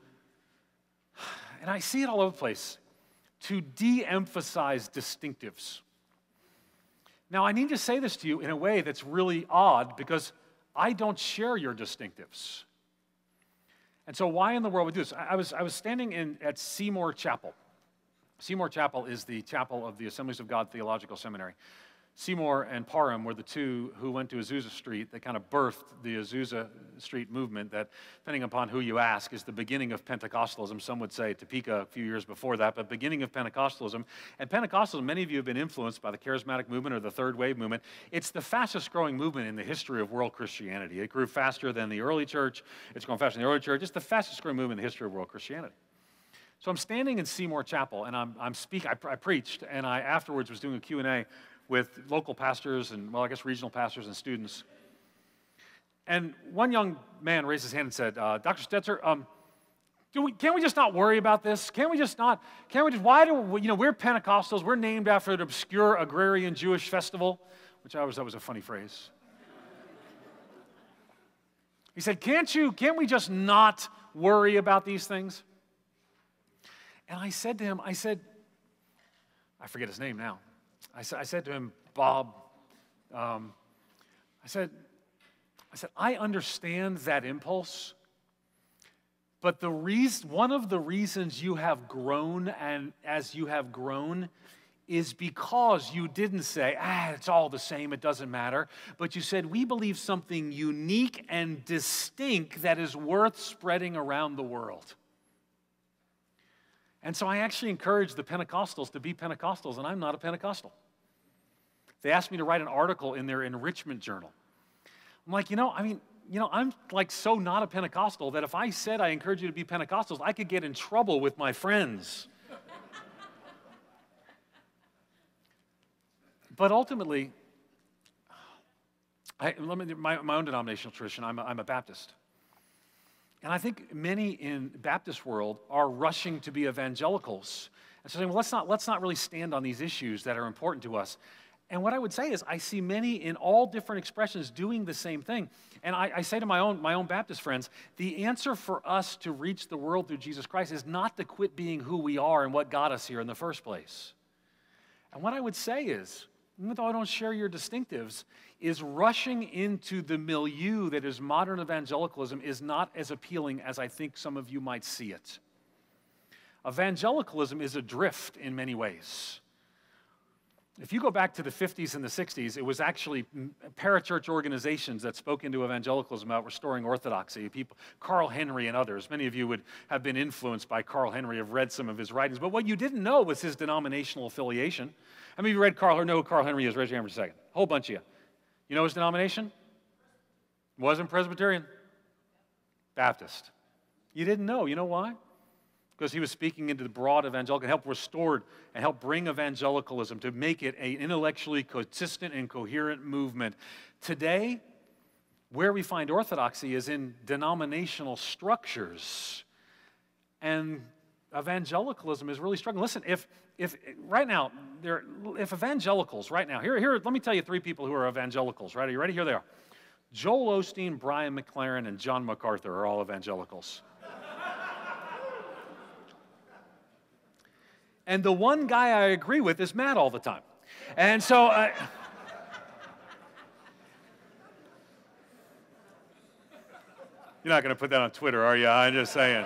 and I see it all over the place, to de-emphasize distinctives. Now, I need to say this to you in a way that's really odd because I don't share your distinctives. And so why in the world would we do this? I was standing at Seymour Chapel. Seymour Chapel is the chapel of the Assemblies of God Theological Seminary. Seymour and Parham were the 2 who went to Azusa Street that kind of birthed the Azusa Street movement that, depending upon who you ask, is the beginning of Pentecostalism. Some would say Topeka a few years before that, but beginning of Pentecostalism. And Pentecostalism, many of you have been influenced by the charismatic movement or the third wave movement. It's the fastest growing movement in the history of world Christianity. It grew faster than the early church. It's grown faster than the early church. It's the fastest growing movement in the history of world Christianity. So I'm standing in Seymour Chapel, and I'm speaking. I preached, and I afterwards was doing a Q&A with local pastors and, regional pastors and students. And one young man raised his hand and said, Dr. Stetzer, can't we just not worry about this? Why do we, we're Pentecostals, we're named after an obscure agrarian Jewish festival, that was a funny phrase. He said, can't we just not worry about these things? And I said to him, I forget his name now. I said to him, Bob, I said, I understand that impulse, but one of the reasons you have grown and as you have grown is because you didn't say, it's all the same, it doesn't matter, but you said, we believe something unique and distinct that is worth spreading around the world. And so I actually encourage the Pentecostals to be Pentecostals, and I'm not a Pentecostal. They asked me to write an article in their enrichment journal. I'm like, I'm like so not a Pentecostal that if I said I encourage you to be Pentecostals, I could get in trouble with my friends. But ultimately, my own denominational tradition, I'm a Baptist. And I think many in the Baptist world are rushing to be evangelicals. And so saying, well, let's not really stand on these issues that are important to us. And what I would say is I see many in all different expressions doing the same thing. And I say to my own Baptist friends, the answer for us to reach the world through Jesus Christ is not to quit being who we are and what got us here in the first place. And what I would say is, even though I don't share your distinctives, is rushing into the milieu that is modern evangelicalism is not as appealing as I think some of you might see it. Evangelicalism is adrift in many ways. If you go back to the 50s and the 60s, it was actually parachurch organizations that spoke into evangelicalism about restoring orthodoxy. People, Carl Henry and others. Many of you would have been influenced by Carl Henry, have read some of his writings. But what you didn't know was his denominational affiliation. How many of you read know who Carl Henry is? Raise your hand for a second. A whole bunch of you. You know his denomination? Wasn't Presbyterian. Baptist. You didn't know. You know why? Because he was speaking into the broad evangelical, help restore and help bring evangelicalism to make it an intellectually consistent and coherent movement. Today, where we find orthodoxy is in denominational structures. And evangelicalism is really struggling. Listen, if right now, if evangelicals right now, here, let me tell you 3 people who are evangelicals, right? Are you ready? Here they are. Joel Osteen, Brian McLaren, and John MacArthur are all evangelicals. And the one guy I agree with is Matt all the time. And so, you're not going to put that on Twitter, are you? I'm just saying.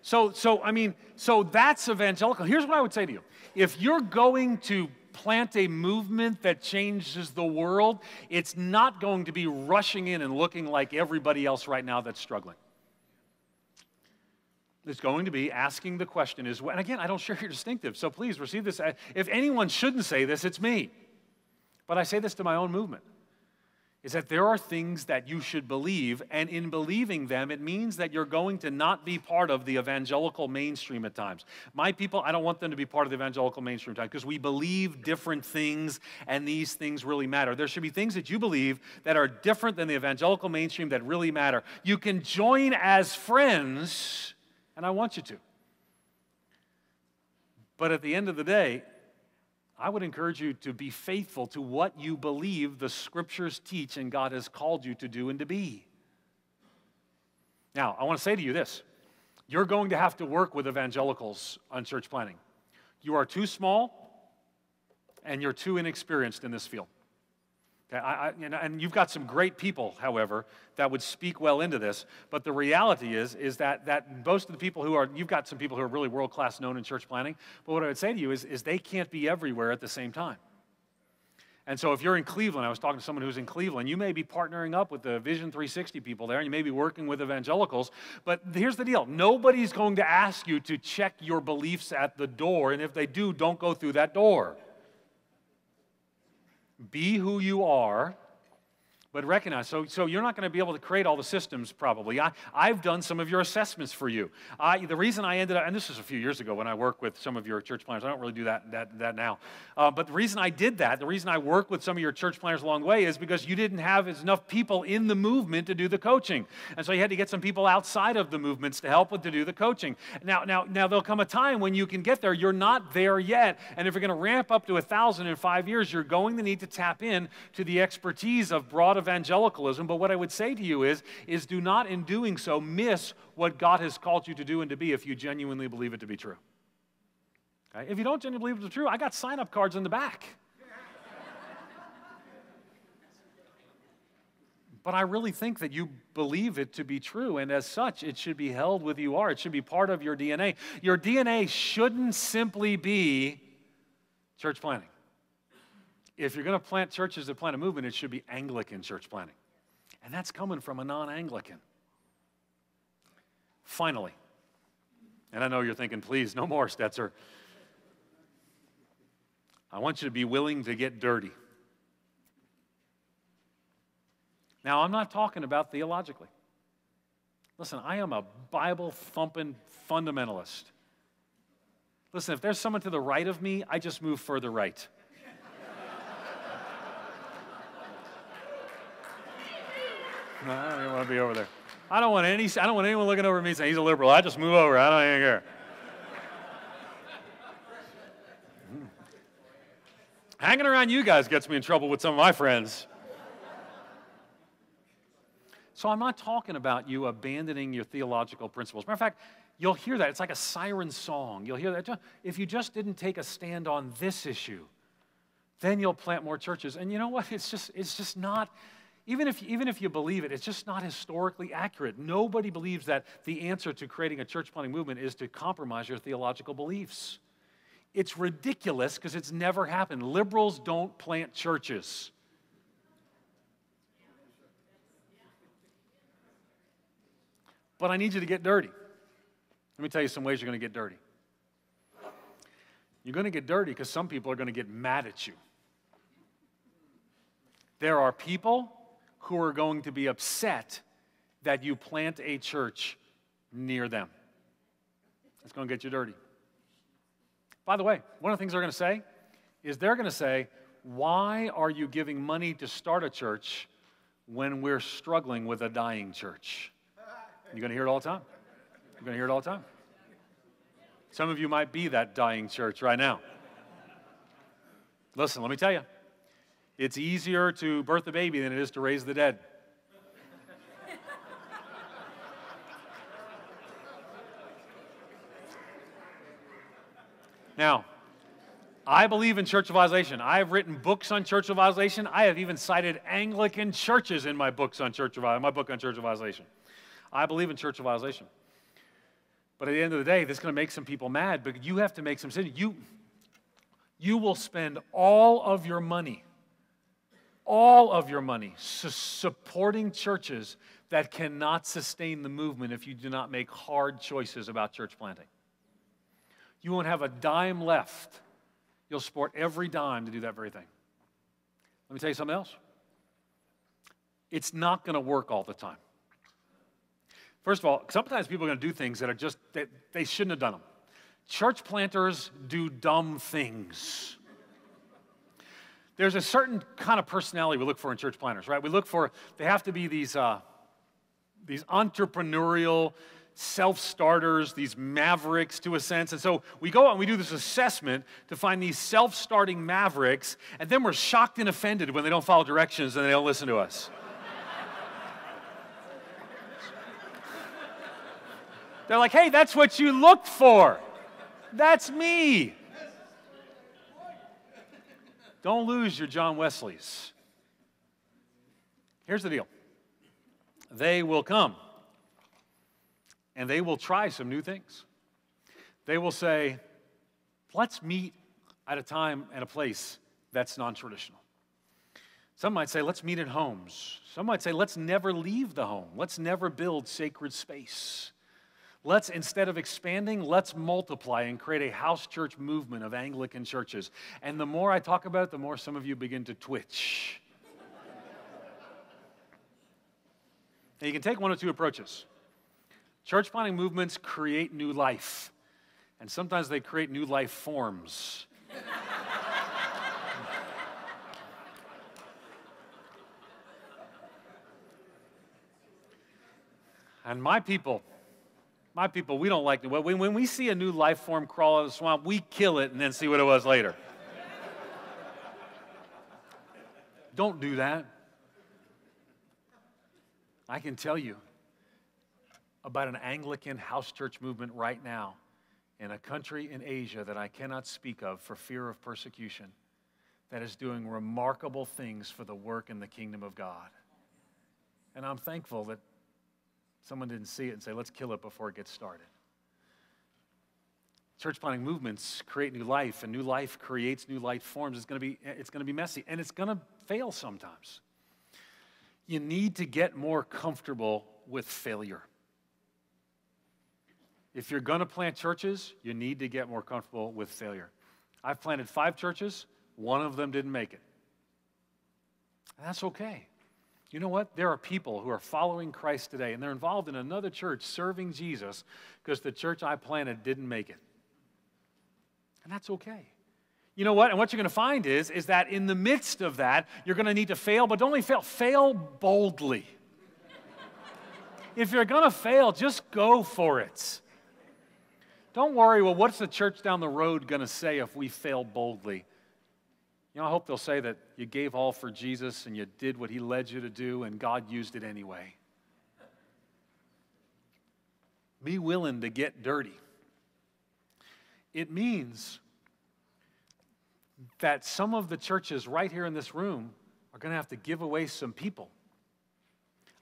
So that's evangelical. Here's what I would say to you. If you're going to plant a movement that changes the world, it's not going to be rushing in and looking like everybody else right now that's struggling. It's going to be asking the question is, and again, I don't share your distinctive, so please receive this. If anyone shouldn't say this, it's me. But I say this to my own movement, is that there are things that you should believe, and in believing them, it means that you're going to not be part of the evangelical mainstream at times. My people, I don't want them to be part of the evangelical mainstream at times because we believe different things, and these things really matter. There should be things that you believe that are different than the evangelical mainstream that really matter. You can join as friends, and I want you to. But at the end of the day, I would encourage you to be faithful to what you believe the Scriptures teach and God has called you to do and to be. Now, I want to say to you this. You're going to have to work with evangelicals on church planting. You are too small, and you're too inexperienced in this field. Okay, and you've got some great people, however, that would speak well into this. But the reality is that most of the people you've got some people who are really world-class known in church planting. But what I would say to you is they can't be everywhere at the same time. And so if you're in Cleveland, I was talking to someone who's in Cleveland, you may be partnering up with the Vision 360 people there, and you may be working with evangelicals. But here's the deal. Nobody's going to ask you to check your beliefs at the door. And if they do, don't go through that door. Be who you are, but recognize. So you're not going to be able to create all the systems probably. I've done some of your assessments for you. The reason I ended up, and this was a few years ago when I worked with some of your church planners. I don't really do that now. But the reason I did that, the reason I worked with some of your church planners along the way is because you didn't have enough people in the movement to do the coaching. And so you had to get some people outside of the movements to help to do the coaching. Now there'll come a time when you can get there. You're not there yet. And if you're going to ramp up to 1,000 in 5 years, you're going to need to tap in to the expertise of broad evangelicalism. But what I would say to you is do not in doing so miss what God has called you to do and to be if you genuinely believe it to be true. Okay? If you don't genuinely believe it to be true, I got sign-up cards in the back. But I really think that you believe it to be true, and as such, it should be held with you are. It should be part of your DNA. Your DNA shouldn't simply be church planting. If you're going to plant churches that plant a movement, it should be Anglican church planting. And that's coming from a non-Anglican. Finally, and I know you're thinking, please, no more, Stetzer. I want you to be willing to get dirty. Now, I'm not talking about theologically. Listen, I am a Bible-thumping fundamentalist. Listen, if there's someone to the right of me, I just move further right. No, I don't even want to be over there. I don't want anyone looking over at me saying he's a liberal. I just move over. I don't even care. Hanging around you guys gets me in trouble with some of my friends. So I'm not talking about you abandoning your theological principles. Matter of fact, you'll hear that. It's like a siren song. You'll hear that. If you just didn't take a stand on this issue, then you'll plant more churches. And you know what? It's just not. Even if you believe it, it's just not historically accurate. Nobody believes that the answer to creating a church planting movement is to compromise your theological beliefs. It's ridiculous because it's never happened. Liberals don't plant churches. But I need you to get dirty. Let me tell you some ways you're going to get dirty. You're going to get dirty because some people are going to get mad at you. There are people who are going to be upset that you plant a church near them. It's going to get you dirty. By the way, one of the things they're going to say is they're going to say, why are you giving money to start a church when we're struggling with a dying church? You're going to hear it all the time. You're going to hear it all the time. Some of you might be that dying church right now. Listen, let me tell you. It's easier to birth a baby than it is to raise the dead. Now, I believe in church evangelization. I have written books on church evangelization. I have even cited Anglican churches in my books on church evangelization, my book on church evangelization. I believe in church evangelization. But at the end of the day, this is going to make some people mad, but you have to make some decisions. You will spend all of your money supporting churches that cannot sustain the movement if you do not make hard choices about church planting. You won't have a dime left. You'll support every dime to do that very thing. Let me tell you something else. It's not going to work all the time. First of all, sometimes people are going to do things that are just, they shouldn't have done them. Church planters do dumb things. There's a certain kind of personality we look for in church planters, right? They have to be these entrepreneurial self-starters, these mavericks to a sense. And so we go out and we do this assessment to find these self-starting mavericks, and then we're shocked and offended when they don't follow directions and they don't listen to us. They're like, hey, that's what you looked for. That's me. Don't lose your John Wesleys. Here's the deal. They will come, and they will try some new things. They will say, let's meet at a time and a place that's non-traditional. Some might say, let's meet in homes. Some might say, let's never leave the home. Let's never build sacred space. Let's, instead of expanding, let's multiply and create a house church movement of Anglican churches. And the more I talk about it, the more some of you begin to twitch. Now, you can take one of two approaches. Church planting movements create new life, and sometimes they create new life forms. And my people, we don't like it. When we see a new life form crawl out of the swamp, we kill it and then see what it was later. Don't do that. I can tell you about an Anglican house church movement right now in a country in Asia that I cannot speak of for fear of persecution that is doing remarkable things for the work in the kingdom of God. And I'm thankful that someone didn't see it and say, let's kill it before it gets started. Church planting movements create new life, and new life creates new life forms. It's going to be messy, and it's going to fail sometimes. You need to get more comfortable with failure. If you're going to plant churches, you need to get more comfortable with failure. I've planted 5 churches. One of them didn't make it. And that's okay. You know what? There are people who are following Christ today, and they're involved in another church serving Jesus because the church I planted didn't make it. And that's okay. You know what? And what you're going to find is that in the midst of that, you're going to need to fail, but don't only fail boldly. If you're going to fail, just go for it. Don't worry, well, what's the church down the road going to say if we fail boldly? You know, I hope they'll say that you gave all for Jesus and you did what he led you to do and God used it anyway. Be willing to get dirty. It means that some of the churches right here in this room are going to have to give away some people.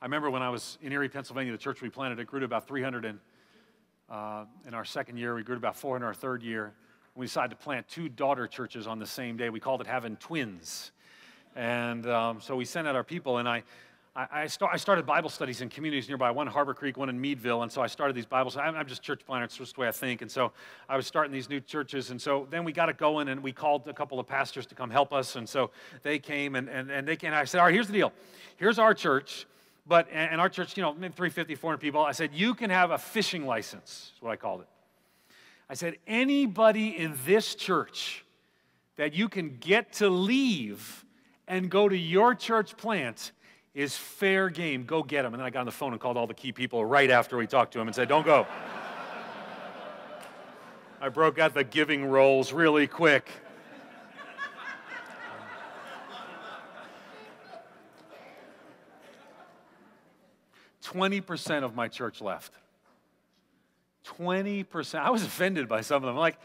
I remember when I was in Erie, Pennsylvania, the church we planted, it grew to about 300 in our second year. We grew to about 400 our third year. We decided to plant 2 daughter churches on the same day. We called it having twins. And so we sent out our people, and I started Bible studies in communities nearby, one in Harbor Creek, one in Meadville, and so I started these Bibles. I'm just church planter, it's just the way I think, and so I was starting these new churches, and so then we got it going, and we called a couple of pastors to come help us, and so they came, and they came, and I said, all right, here's the deal. Here's our church, and our church, you know, maybe 350, 400 people. I said, you can have a fishing license, is what I called it. I said, anybody in this church that you can get to leave and go to your church plant is fair game. Go get them. And then I got on the phone and called all the key people right after we talked to them and said, don't go. I broke out the giving rolls really quick. "20% of my church left. 20%. I was offended by some of them. I'm like,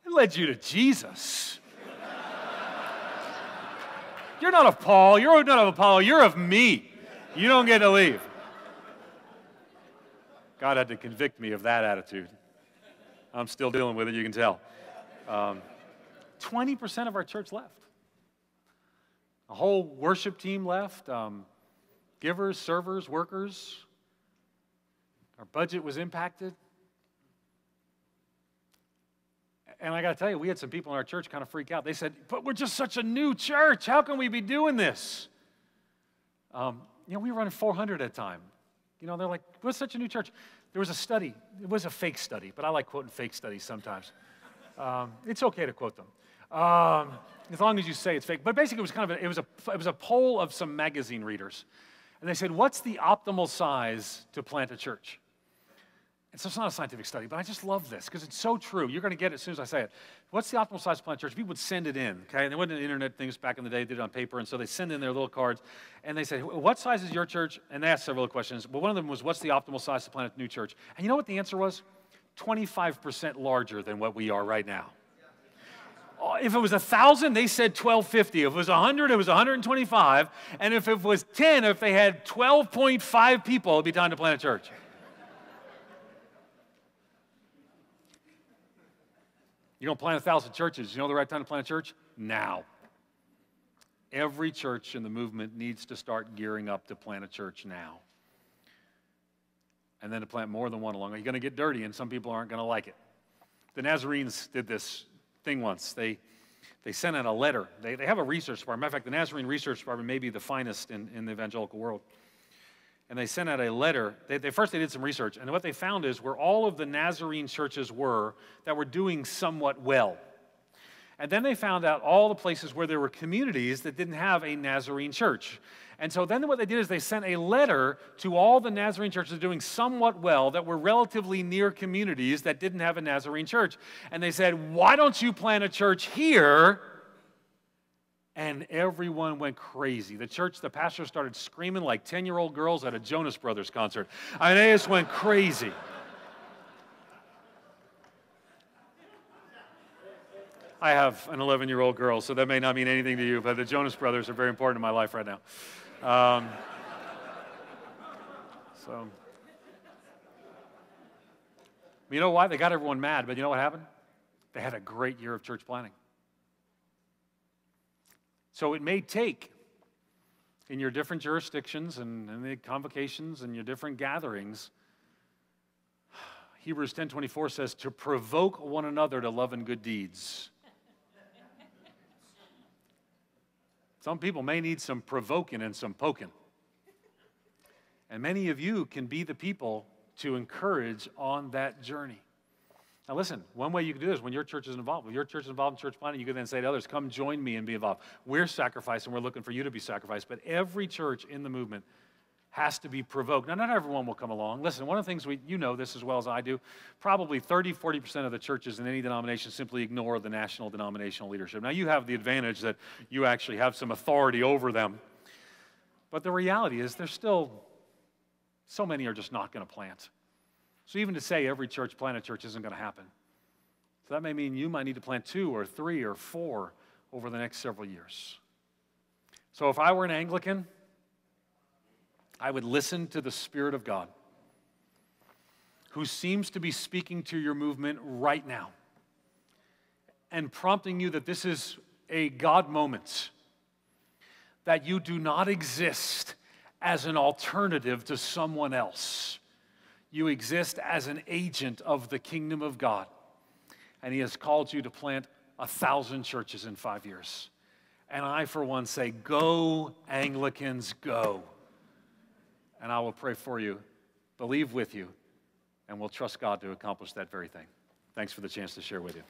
it led you to Jesus. You're not of Paul. You're not of Apollo. You're of me. You don't get to leave. God had to convict me of that attitude. I'm still dealing with it, you can tell. 20% of our church left. A whole worship team left. Givers, servers, workers. Our budget was impacted. And I got to tell you, we had some people in our church kind of freak out. They said, but we're just such a new church. How can we be doing this? We were running 400 at a time. They're like, we're such a new church. There was a study. It was a fake study, but I like quoting fake studies sometimes. It's okay to quote them, as long as you say it's fake. But basically, it was a poll of some magazine readers, and they said, what's the optimal size to plant a church? And so it's not a scientific study, but I just love this because it's so true. You're going to get it as soon as I say it. What's the optimal size to plant a church? People would send it in, okay? And there wasn't internet things back in the day. They did it on paper, and so they send in their little cards, and they say, what size is your church? And they asked several questions. Well, one of them was, what's the optimal size to plant a new church? And you know what the answer was? 25% larger than what we are right now. If it was 1,000, they said 1,250. If it was 100, it was 125. And if it was 10, if they had 12.5 people, it'd be time to plant a church. You're going to plant 1,000 churches. You know the right time to plant a church? Now. Every church in the movement needs to start gearing up to plant a church now. And then to plant more than one along. You're going to get dirty, and some people aren't going to like it. The Nazarenes did this thing once. They sent out a letter. They have a research department. Matter of fact, the Nazarene Research Department may be the finest in the evangelical world. And they sent out a letter. First they did some research, and what they found is where all of the Nazarene churches were that were doing somewhat well. And then they found out all the places where there were communities that didn't have a Nazarene church. And so then what they did is they sent a letter to all the Nazarene churches doing somewhat well that were relatively near communities that didn't have a Nazarene church. And they said, why don't you plant a church here? And everyone went crazy. The pastor started screaming like 10-year-old girls at a Jonas Brothers concert. I mean, they just went crazy. I have an 11-year-old girl, so that may not mean anything to you, but the Jonas Brothers are very important in my life right now. You know why? They got everyone mad, but you know what happened? They had a great year of church planting. So it may take, in your different jurisdictions and the convocations and your different gatherings, Hebrews 10:24 says, to provoke one another to love and good deeds. Some people may need some provoking and some poking. And many of you can be the people to encourage on that journey. Now listen, one way you can do this is when your church is involved. When your church is involved in church planting, you can then say to others, come join me and be involved. We're sacrificing, we're looking for you to be sacrificed. But every church in the movement has to be provoked. Now, not everyone will come along. Listen, one of the things you know this as well as I do, probably 30-40% of the churches in any denomination simply ignore the national denominational leadership. Now, you have the advantage that you actually have some authority over them. But the reality is there's still, so many are just not going to plant. So even to say every church plant a church isn't going to happen. So that may mean you might need to plant 2 or 3 or 4 over the next several years. So if I were an Anglican, I would listen to the Spirit of God, who seems to be speaking to your movement right now and prompting you that this is a God moment, that you do not exist as an alternative to someone else. You exist as an agent of the kingdom of God, and He has called you to plant 1,000 churches in 5 years. And I, for one, say, go, Anglicans, go. And I will pray for you, believe with you, and we'll trust God to accomplish that very thing. Thanks for the chance to share with you.